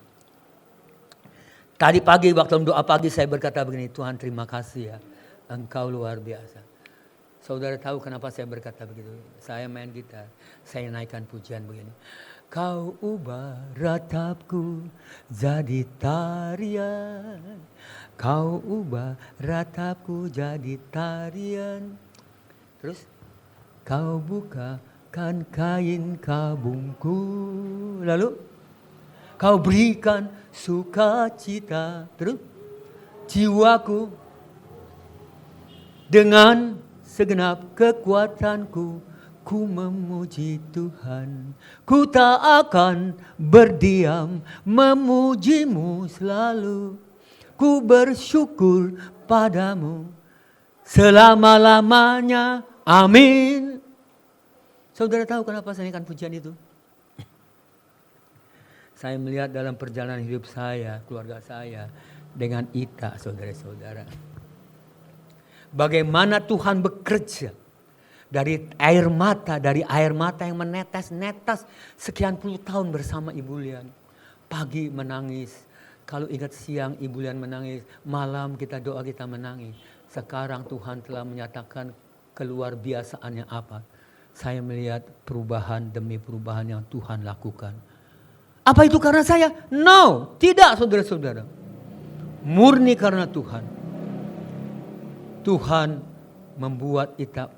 Tadi pagi waktu doa pagi saya berkata begini, Tuhan terima kasih ya. Engkau luar biasa. Saudara tahu kenapa saya berkata begitu? Saya main gitar, saya naikkan pujian begini. Kau ubah ratapku jadi tarian. Kau ubah ratapku jadi tarian. Terus, kau bukakan kain kabungku. Lalu, kau berikan sukacita. Terus, jiwaku dengan segenap kekuatanku, ku memuji Tuhan. Ku tak akan berdiam, memujimu selalu. Ku bersyukur padamu selama-lamanya. Amin. Saudara tahu kenapa saya naikkan pujian itu? Saya melihat dalam perjalanan hidup saya, keluarga saya, dengan Ita, saudara-saudara. Bagaimana Tuhan bekerja dari air mata yang menetes-netes sekian puluh tahun bersama Ibu Lian. Pagi menangis, kalau ingat siang Ibu Lian menangis, malam kita doa kita menangis. Sekarang Tuhan telah menyatakan keluar biasaannya apa. Saya melihat perubahan demi perubahan yang Tuhan lakukan. Apa itu karena saya? No, tidak saudara-saudara. Murni karena Tuhan. Tuhan membuat kita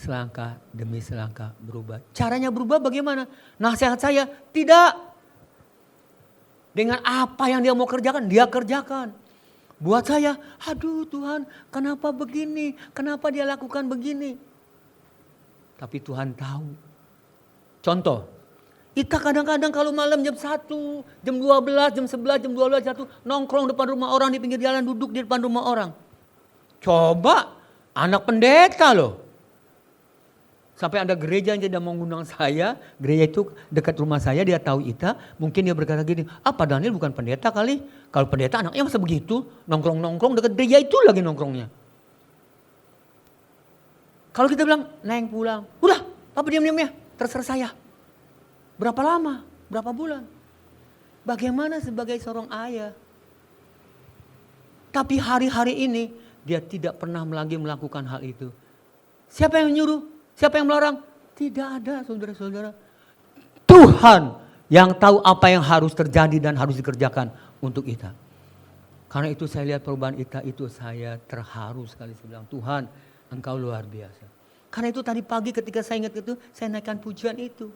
selangkah demi selangkah berubah. Caranya berubah bagaimana? Nasihat saya, tidak. Dengan apa yang dia mau kerjakan, dia kerjakan. Buat saya, aduh Tuhan, kenapa begini? Kenapa dia lakukan begini? Tapi Tuhan tahu. Contoh, kita kadang-kadang kalau malam jam 1, jam 12, jam 11, jam 12, 1, nongkrong depan rumah orang, di pinggir jalan, duduk di depan rumah orang. Coba, anak pendeta loh. Sampai ada gereja yang tidak mau ngundang saya, gereja itu dekat rumah saya, dia tahu Ita, mungkin dia berkata gini, Pak Daniel bukan pendeta kali, kalau pendeta anaknya masa begitu, nongkrong-nongkrong dekat gereja itu lagi nongkrongnya. Kalau kita bilang, Neng pulang, udah Papa diam-diam ya, terserah saya. Berapa lama, berapa bulan. Bagaimana sebagai seorang ayah. Tapi hari-hari ini, dia tidak pernah lagi melakukan hal itu. Siapa yang menyuruh? Siapa yang melarang? Tidak ada saudara-saudara. Tuhan yang tahu apa yang harus terjadi dan harus dikerjakan untuk Ita. Karena itu saya lihat perubahan Ita itu saya terharu sekali. Saya bilang Tuhan Engkau luar biasa. Karena itu tadi pagi ketika saya ingat itu saya naikkan pujian itu.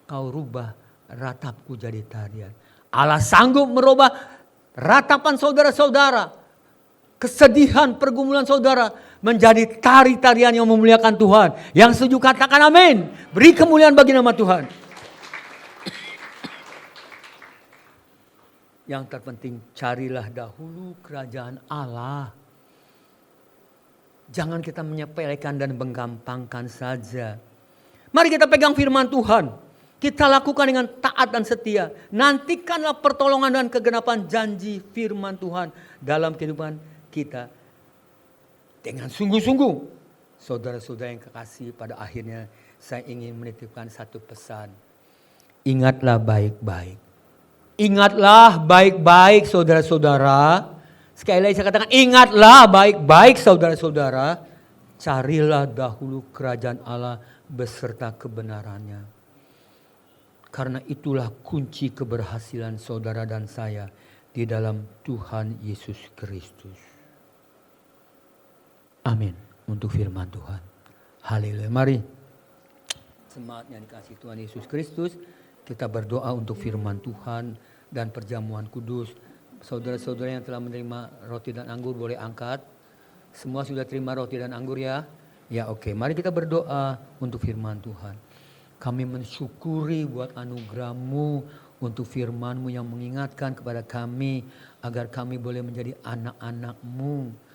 Kau rubah ratapku jadi tarian. Allah sanggup merubah ratapan saudara-saudara. Kesedihan pergumulan saudara menjadi tari-tarian yang memuliakan Tuhan. Yang setuju katakan amin. Beri kemuliaan bagi nama Tuhan. Yang terpenting carilah dahulu kerajaan Allah. Jangan kita menyepelekan dan menggampangkan saja. Mari kita pegang firman Tuhan. Kita lakukan dengan taat dan setia. Nantikanlah pertolongan dan kegenapan janji firman Tuhan dalam kehidupan kita. Dengan sungguh-sungguh. Saudara-saudara yang kekasih, pada akhirnya saya ingin menitipkan satu pesan. Ingatlah baik-baik. Ingatlah baik-baik saudara-saudara. Sekali lagi saya katakan ingatlah baik-baik saudara-saudara. Carilah dahulu kerajaan Allah beserta kebenarannya. Karena itulah kunci keberhasilan saudara dan saya di dalam Tuhan Yesus Kristus. Amin. Untuk firman Tuhan. Haleluya. Mari. Semangatnya dikasih Tuhan Yesus Kristus. Kita berdoa untuk firman Tuhan dan perjamuan kudus. Saudara-saudara yang telah menerima roti dan anggur boleh angkat. Semua sudah terima roti dan anggur ya? Ya oke. Mari kita berdoa untuk firman Tuhan. Kami mensyukuri buat anugerah-Mu untuk firman-Mu yang mengingatkan kepada kami agar kami boleh menjadi anak-anak-Mu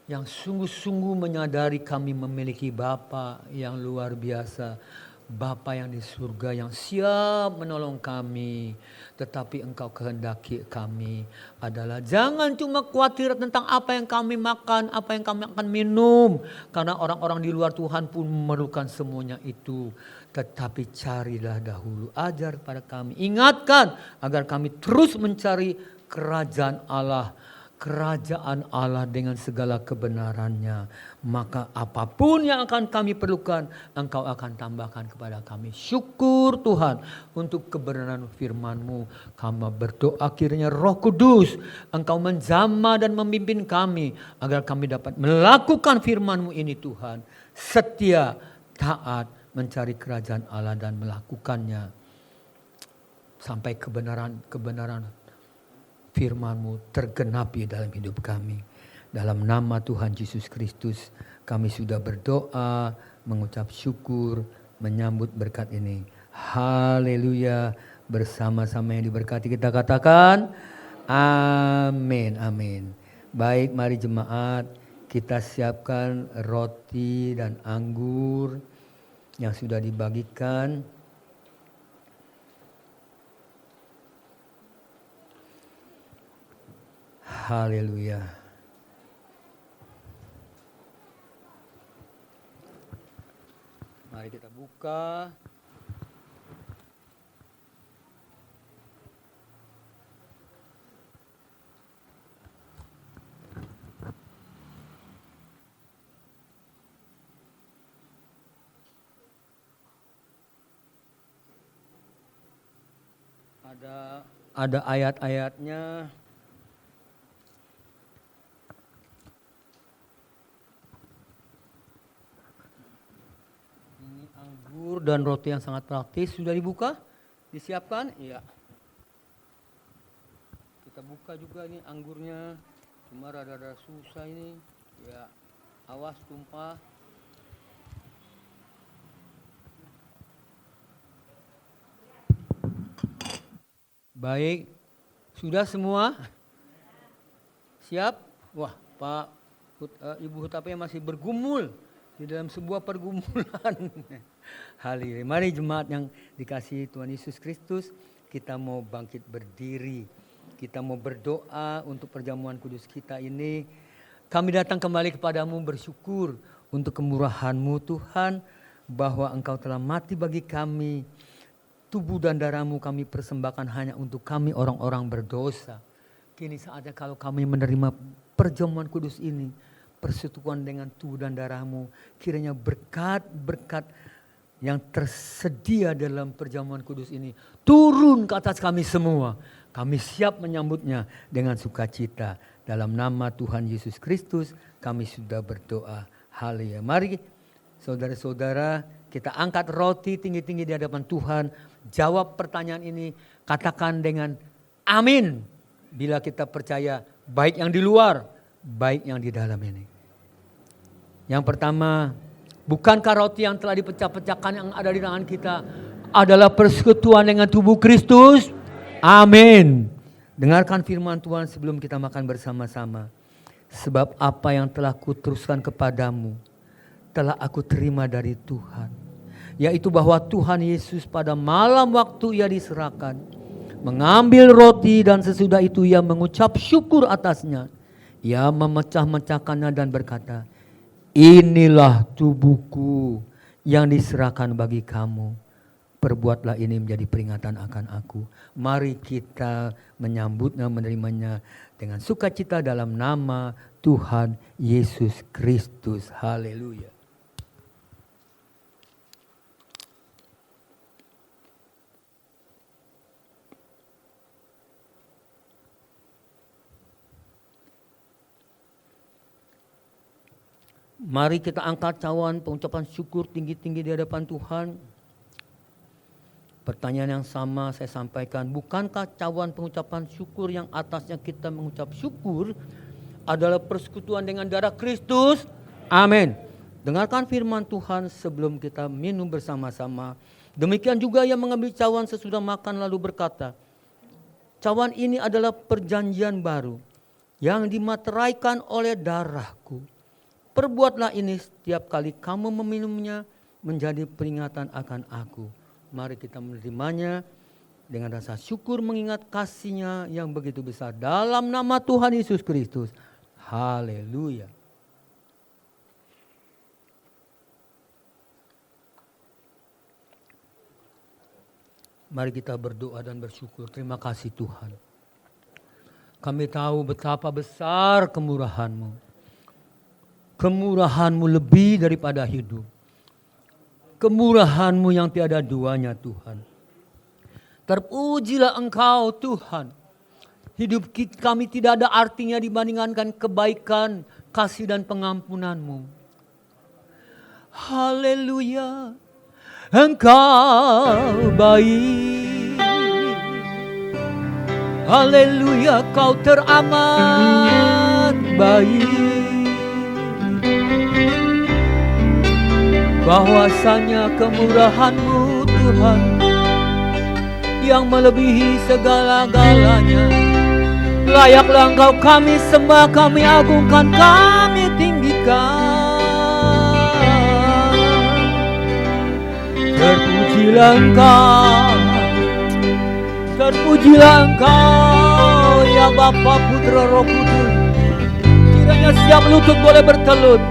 yang sungguh-sungguh menyadari kami memiliki Bapa yang luar biasa. Bapa yang di surga yang siap menolong kami. Tetapi Engkau kehendaki kami adalah jangan cuma khawatir tentang apa yang kami makan, apa yang kami akan minum. Karena orang-orang di luar Tuhan pun memerlukan semuanya itu. Tetapi carilah dahulu, ajar pada kami, ingatkan agar kami terus mencari kerajaan Allah. Kerajaan Allah dengan segala kebenarannya. Maka apapun yang akan kami perlukan, Engkau akan tambahkan kepada kami. Syukur Tuhan untuk kebenaran firman-Mu. Kami berdoa kiranya Roh Kudus Engkau menjamah dan memimpin kami. Agar kami dapat melakukan firman-Mu ini Tuhan. Setia, taat, mencari kerajaan Allah dan melakukannya. Sampai kebenaran firman-Mu tergenapi dalam hidup kami. Dalam nama Tuhan Yesus Kristus kami sudah berdoa, mengucap syukur, menyambut berkat ini. Haleluya. Bersama-sama yang diberkati kita katakan amin, amin. Baik, mari jemaat kita siapkan roti dan anggur yang sudah dibagikan. Haleluya. Mari kita buka. Ada ayat-ayatnya. Ini anggur dan roti yang sangat praktis. Sudah dibuka? Disiapkan? Iya. Kita buka juga ini anggurnya. Cuma rada-rada susah ini. Ya, awas tumpah. Baik, sudah semua? Siap? Wah, Ibu Hutape masih bergumul di dalam sebuah pergumulan. Haleluya. Mari jemaat yang dikasihi Tuhan Yesus Kristus, kita mau bangkit berdiri. Kita mau berdoa untuk perjamuan kudus kita ini. Kami datang kembali kepadamu bersyukur untuk kemurahan-Mu Tuhan, bahwa Engkau telah mati bagi kami. Tubuh dan darah-Mu kami persembahkan hanya untuk kami orang-orang berdosa. Kini saatnya kalau kami menerima perjamuan kudus ini, persekutuan dengan tubuh dan darah-Mu, kiranya berkat-berkat yang tersedia dalam perjamuan kudus ini turun ke atas kami semua. Kami siap menyambutnya dengan sukacita. Dalam nama Tuhan Yesus Kristus kami sudah berdoa. Haleluya. Mari saudara-saudara, kita angkat roti tinggi-tinggi di hadapan Tuhan. Jawab pertanyaan ini, katakan dengan amin. Bila kita percaya, baik yang di luar, baik yang di dalam ini. Yang pertama, bukankah roti yang telah dipecah-pecahkan yang ada di tangan kita adalah persekutuan dengan tubuh Kristus? Amin. Dengarkan firman Tuhan sebelum kita makan bersama-sama. Sebab apa yang telah kuteruskan kepadamu, telah aku terima dari Tuhan. Yaitu bahwa Tuhan Yesus pada malam waktu Ia diserahkan, mengambil roti dan sesudah itu Ia mengucap syukur atasnya. Ia memecah-mecahkannya dan berkata, inilah tubuhku yang diserahkan bagi kamu. Perbuatlah ini menjadi peringatan akan aku. Mari kita menyambutnya, menerimanya dengan sukacita dalam nama Tuhan Yesus Kristus. Haleluya. Mari kita angkat cawan pengucapan syukur tinggi-tinggi di hadapan Tuhan. Pertanyaan yang sama saya sampaikan, bukankah cawan pengucapan syukur yang atasnya kita mengucap syukur adalah persekutuan dengan darah Kristus? Amin. Dengarkan firman Tuhan sebelum kita minum bersama-sama. Demikian juga Ia mengambil cawan sesudah makan lalu berkata, cawan ini adalah perjanjian baru yang dimateraikan oleh darahku. Perbuatlah ini setiap kali kamu meminumnya menjadi peringatan akan aku. Mari kita menerimanya dengan rasa syukur mengingat kasih-Nya yang begitu besar. Dalam nama Tuhan Yesus Kristus. Haleluya. Mari kita berdoa dan bersyukur. Terima kasih Tuhan. Kami tahu betapa besar kemurahan-Mu. Kemurahan-Mu lebih daripada hidup. Kemurahan-Mu yang tiada duanya Tuhan. Terpujilah Engkau Tuhan. Hidup kami tidak ada artinya dibandingkan kebaikan, kasih dan pengampunan-Mu. Haleluya. Engkau baik. Haleluya, Kau teramat baik. Bahwasanya kemurahan-Mu Tuhan yang melebihi segala-galanya. Layaklah Engkau kami sembah, kami agungkan, kami tinggikan. Terpujilah Engkau, terpujilah Engkau ya anak Bapa, Putra, Roh Kudus. Kiranya setiap lutut boleh bertelut,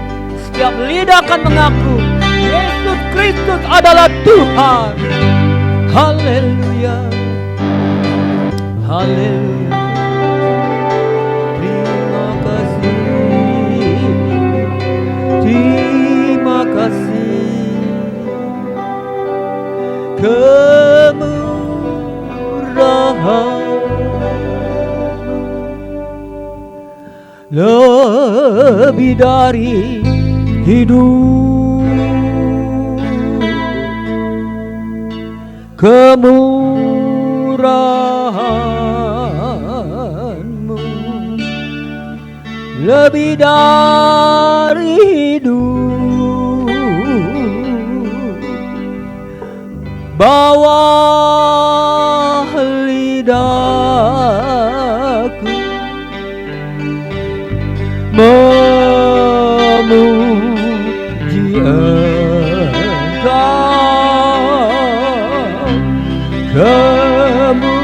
setiap lidah akan mengaku Yesus Kristus adalah Tuhan. Haleluya, haleluya. Terima kasih, terima kasih. Kemurahan lebih dari hidup, kemurahan-Mu lebih dari hidup. Bawa lidahku memuji Engkau, kemurahan-Mu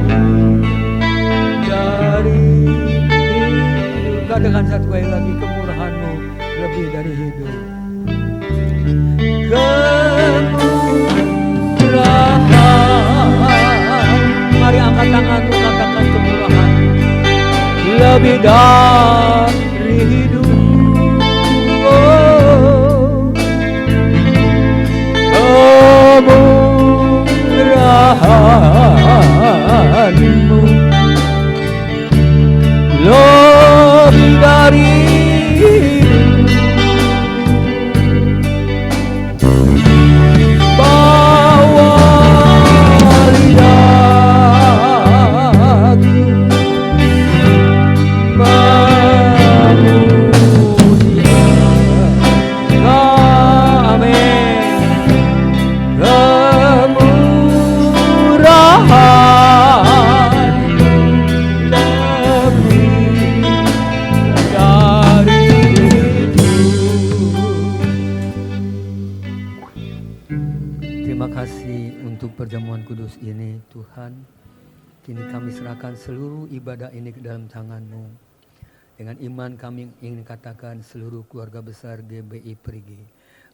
lebih dari hidup. Katakan satu kali lagi, kemurahan-Mu lebih dari hidup. Kemurahan, mari angkat tanganmu, katakan kemurahan lebih dari hidup. Kemurahan-Mu lebih dari hidup. Bawa lidahku memuji Engkau. Amin. Kemurahan lebih dari hidup. Terima kasih untuk perjamuan kudus ini Tuhan. Kini kami serahkan seluruh ibadah ini ke dalam tangan-Mu. Dengan iman kami ingin katakan seluruh keluarga besar GBI Perigi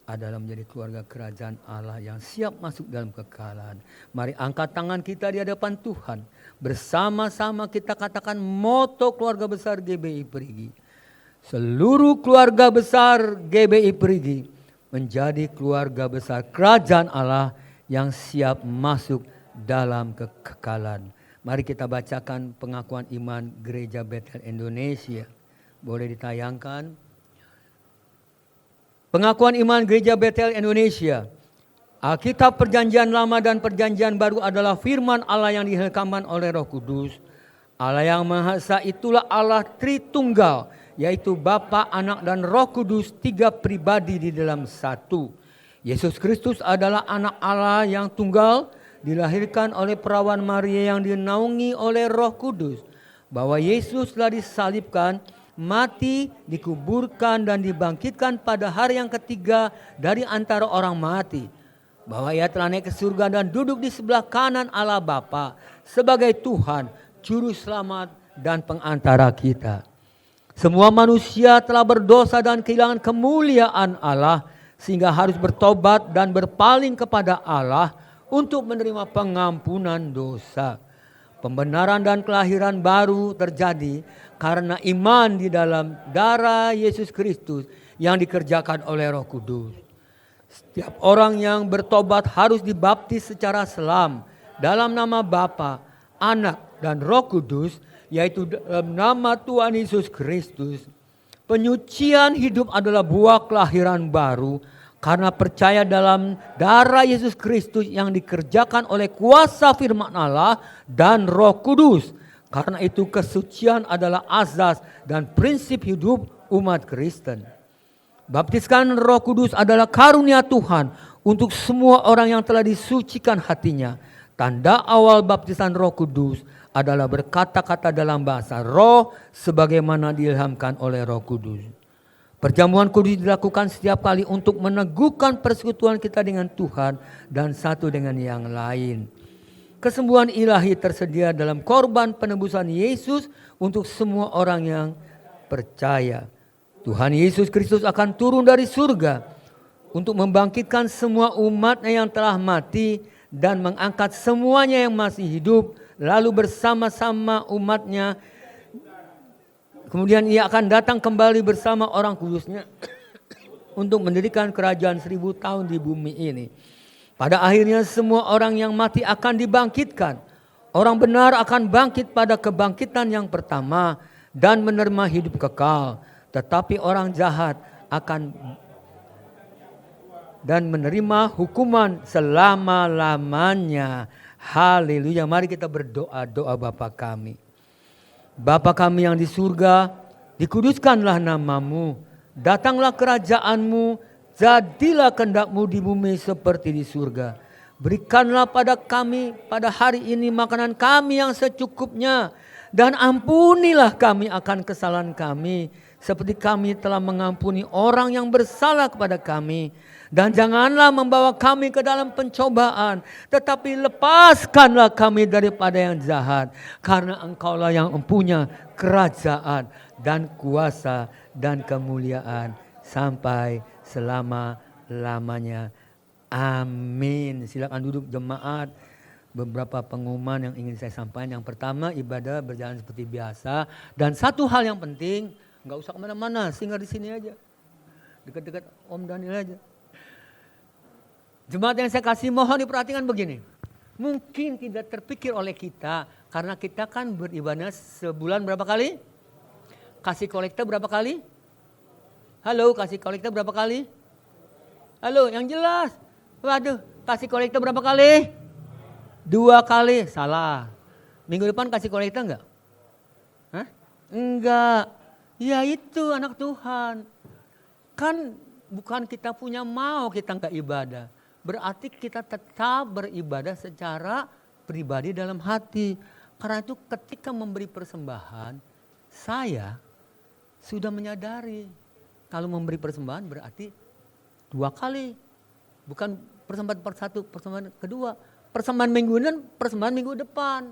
adalah menjadi keluarga kerajaan Allah yang siap masuk dalam kekekalan. Mari angkat tangan kita di hadapan Tuhan. Bersama-sama kita katakan moto keluarga besar GBI Perigi. Seluruh keluarga besar GBI Perigi menjadi keluarga besar kerajaan Allah yang siap masuk dalam kekekalan. Mari kita bacakan pengakuan iman Gereja Betel Indonesia. Boleh ditayangkan. Pengakuan iman Gereja Betel Indonesia. Alkitab Perjanjian Lama dan Perjanjian Baru adalah firman Allah yang dihelkamkan oleh Roh Kudus. Allah yang Maha Esa itulah Allah Tritunggal, yaitu Bapa, Anak, dan Roh Kudus, tiga pribadi di dalam satu. Yesus Kristus adalah anak Allah yang tunggal, dilahirkan oleh perawan Maria yang dinaungi oleh Roh Kudus. Bahwa Yesus telah disalibkan, mati, dikuburkan, dan dibangkitkan pada hari yang ketiga dari antara orang mati. Bahwa Ia telah naik ke surga dan duduk di sebelah kanan Allah Bapa sebagai Tuhan, Juru Selamat, dan Pengantara kita. Semua manusia telah berdosa dan kehilangan kemuliaan Allah, sehingga harus bertobat dan berpaling kepada Allah untuk menerima pengampunan dosa. Pembenaran dan kelahiran baru terjadi karena iman di dalam darah Yesus Kristus yang dikerjakan oleh Roh Kudus. Setiap orang yang bertobat harus dibaptis secara selam dalam nama Bapa, Anak, dan Roh Kudus, yaitu dalam nama Tuhan Yesus Kristus. Penyucian hidup adalah buah kelahiran baru karena percaya dalam darah Yesus Kristus yang dikerjakan oleh kuasa firman Allah dan Roh Kudus. Karena itu kesucian adalah azas dan prinsip hidup umat Kristen. Baptiskan Roh Kudus adalah karunia Tuhan untuk semua orang yang telah disucikan hatinya. Tanda awal baptisan Roh Kudus adalah berkata-kata dalam bahasa roh sebagaimana diilhamkan oleh Roh Kudus. Perjamuan kudus dilakukan setiap kali untuk meneguhkan persekutuan kita dengan Tuhan dan satu dengan yang lain. Kesembuhan ilahi tersedia dalam korban penebusan Yesus untuk semua orang yang percaya. Tuhan Yesus Kristus akan turun dari surga untuk membangkitkan semua umatnya yang telah mati dan mengangkat semuanya yang masih hidup, lalu bersama-sama umatnya. Kemudian ia akan datang kembali bersama orang kudusnya untuk mendirikan kerajaan 1000 tahun di bumi ini. Pada akhirnya semua orang yang mati akan dibangkitkan. Orang benar akan bangkit pada kebangkitan yang pertama dan menerima hidup kekal. Tetapi orang jahat akan dan menerima hukuman selama-lamanya. Haleluya. Mari kita berdoa, doa Bapa kami. Bapa kami yang di surga, dikuduskanlah namamu, datanglah kerajaanmu, jadilah kehendak-mu di bumi seperti di surga. Berikanlah pada kami pada hari ini makanan kami yang secukupnya, dan ampunilah kami akan kesalahan kami, seperti kami telah mengampuni orang yang bersalah kepada kami. Dan janganlah membawa kami ke dalam pencobaan, tetapi lepaskanlah kami daripada yang jahat. Karena Engkaulah yang mempunyai kerajaan dan kuasa dan kemuliaan sampai selama-lamanya. Amin. Silakan duduk jemaat. Beberapa pengumuman yang ingin saya sampaikan. Yang pertama, ibadah berjalan seperti biasa. Dan satu hal yang penting, nggak usah kemana-mana, singgah di sini aja. Dekat-dekat Om Daniel aja. Jemaat yang saya kasih, mohon diperhatikan begini. Mungkin tidak terpikir oleh kita, karena kita kan beribadah sebulan berapa kali? Kasih kolektor berapa kali? Halo, kasih kolektor berapa kali? Halo, yang jelas. Waduh, kasih kolektor berapa kali? 2 kali. Salah. Minggu depan kasih kolektor enggak? Hah? Enggak. Ya itu anak Tuhan. Kan bukan kita punya mau kita enggak ibadah. Berarti kita tetap beribadah secara pribadi dalam hati. Karena itu ketika memberi persembahan, saya sudah menyadari kalau memberi persembahan berarti 2 kali. Bukan persembahan satu, persembahan kedua. Persembahan minggu ini dan persembahan minggu depan.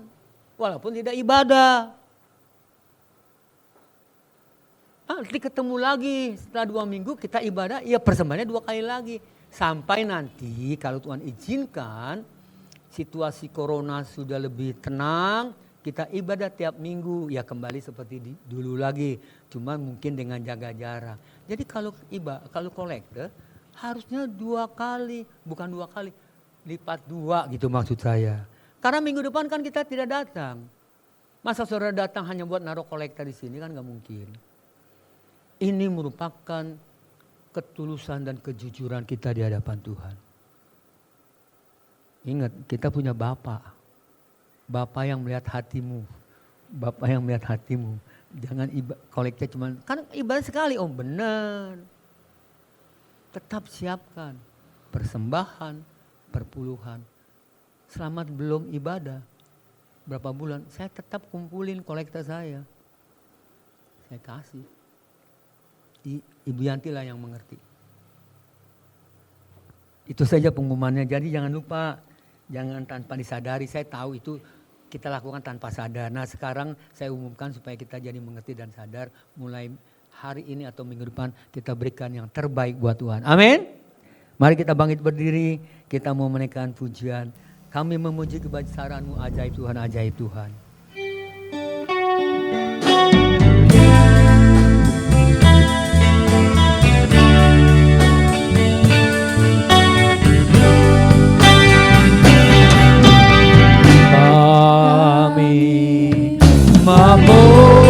Walaupun tidak ibadah. Nanti ketemu lagi setelah 2 minggu kita ibadah, ya persembahannya 2 kali lagi. Sampai nanti kalau Tuhan izinkan situasi corona sudah lebih tenang, kita ibadah tiap minggu, ya kembali seperti dulu lagi. Cuma mungkin dengan jaga jarak. Jadi kalau kolektor harusnya 2 kali, bukan 2 kali, lipat 2 gitu maksud saya. Karena minggu depan kan kita tidak datang. Masa saudara datang hanya buat naruh kolektor di sini kan gak mungkin. Ini merupakan ketulusan dan kejujuran kita di hadapan Tuhan. Ingat, kita punya Bapa. Bapa yang melihat hatimu. Bapa yang melihat hatimu. Jangan kolektor cuma, kan ibadah sekali. Oh benar. Tetap siapkan persembahan, perpuluhan. Selamat belum ibadah. Berapa bulan, saya tetap kumpulin kolektor saya. Saya kasih. Ibu Yanti lah yang mengerti. Itu saja pengumumannya. Jadi jangan lupa, jangan tanpa disadari. Saya tahu itu kita lakukan tanpa sadar. Nah sekarang saya umumkan supaya kita jadi mengerti dan sadar. Mulai hari ini atau minggu depan kita berikan yang terbaik buat Tuhan. Amin. Mari kita bangkit berdiri. Kita mau menaikkan pujian. Kami memuji kebesaran-Mu, ajaib Tuhan, ajaib Tuhan. Kebesaran-Mu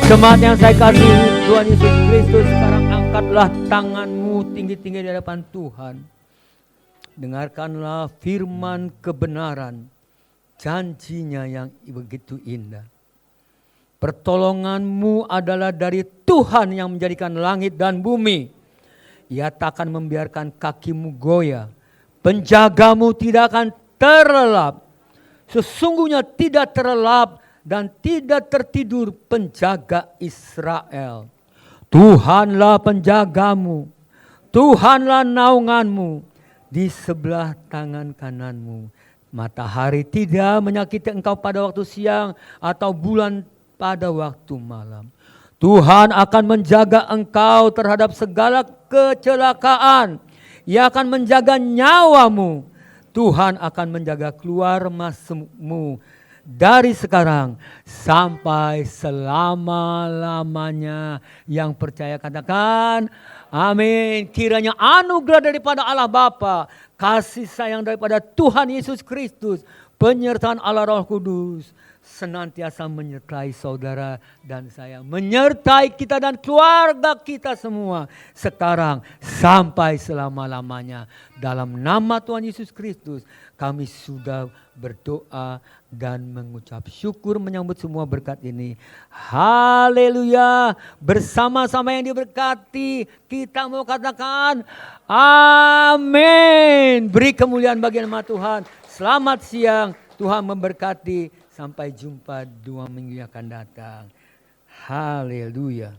Jemaat yang saya kasih Tuhan Yesus Kristus, sekarang angkatlah tanganmu tinggi-tinggi di hadapan Tuhan. Dengarkanlah firman kebenaran, janjinya yang begitu indah. Pertolonganmu adalah dari Tuhan yang menjadikan langit dan bumi. Ia tak akan membiarkan kakimu goyah. Penjagamu tidak akan terlelap. Sesungguhnya tidak terlelap dan tidak tertidur penjaga Israel. Tuhanlah penjagamu. Tuhanlah naunganmu di sebelah tangan kananmu. Matahari tidak menyakiti engkau pada waktu siang atau bulan pada waktu malam. Tuhan akan menjaga engkau terhadap segala kecelakaan. Ia akan menjaga nyawamu. Tuhan akan menjaga keluar masukmu dari sekarang sampai selama-lamanya. Yang percaya katakan amin. Kiranya anugerah daripada Allah Bapa, kasih sayang daripada Tuhan Yesus Kristus, penyertaan Allah Roh Kudus senantiasa menyertai saudara dan saya, menyertai kita dan keluarga kita semua sekarang sampai selama-lamanya. Dalam nama Tuhan Yesus Kristus kami sudah berdoa dan mengucap syukur menyambut semua berkat ini. Haleluya. Bersama-sama yang diberkati kita mau katakan amin. Beri kemuliaan bagi nama Tuhan. Selamat siang, Tuhan memberkati. Sampai jumpa 2 minggu yang akan datang. Haleluya.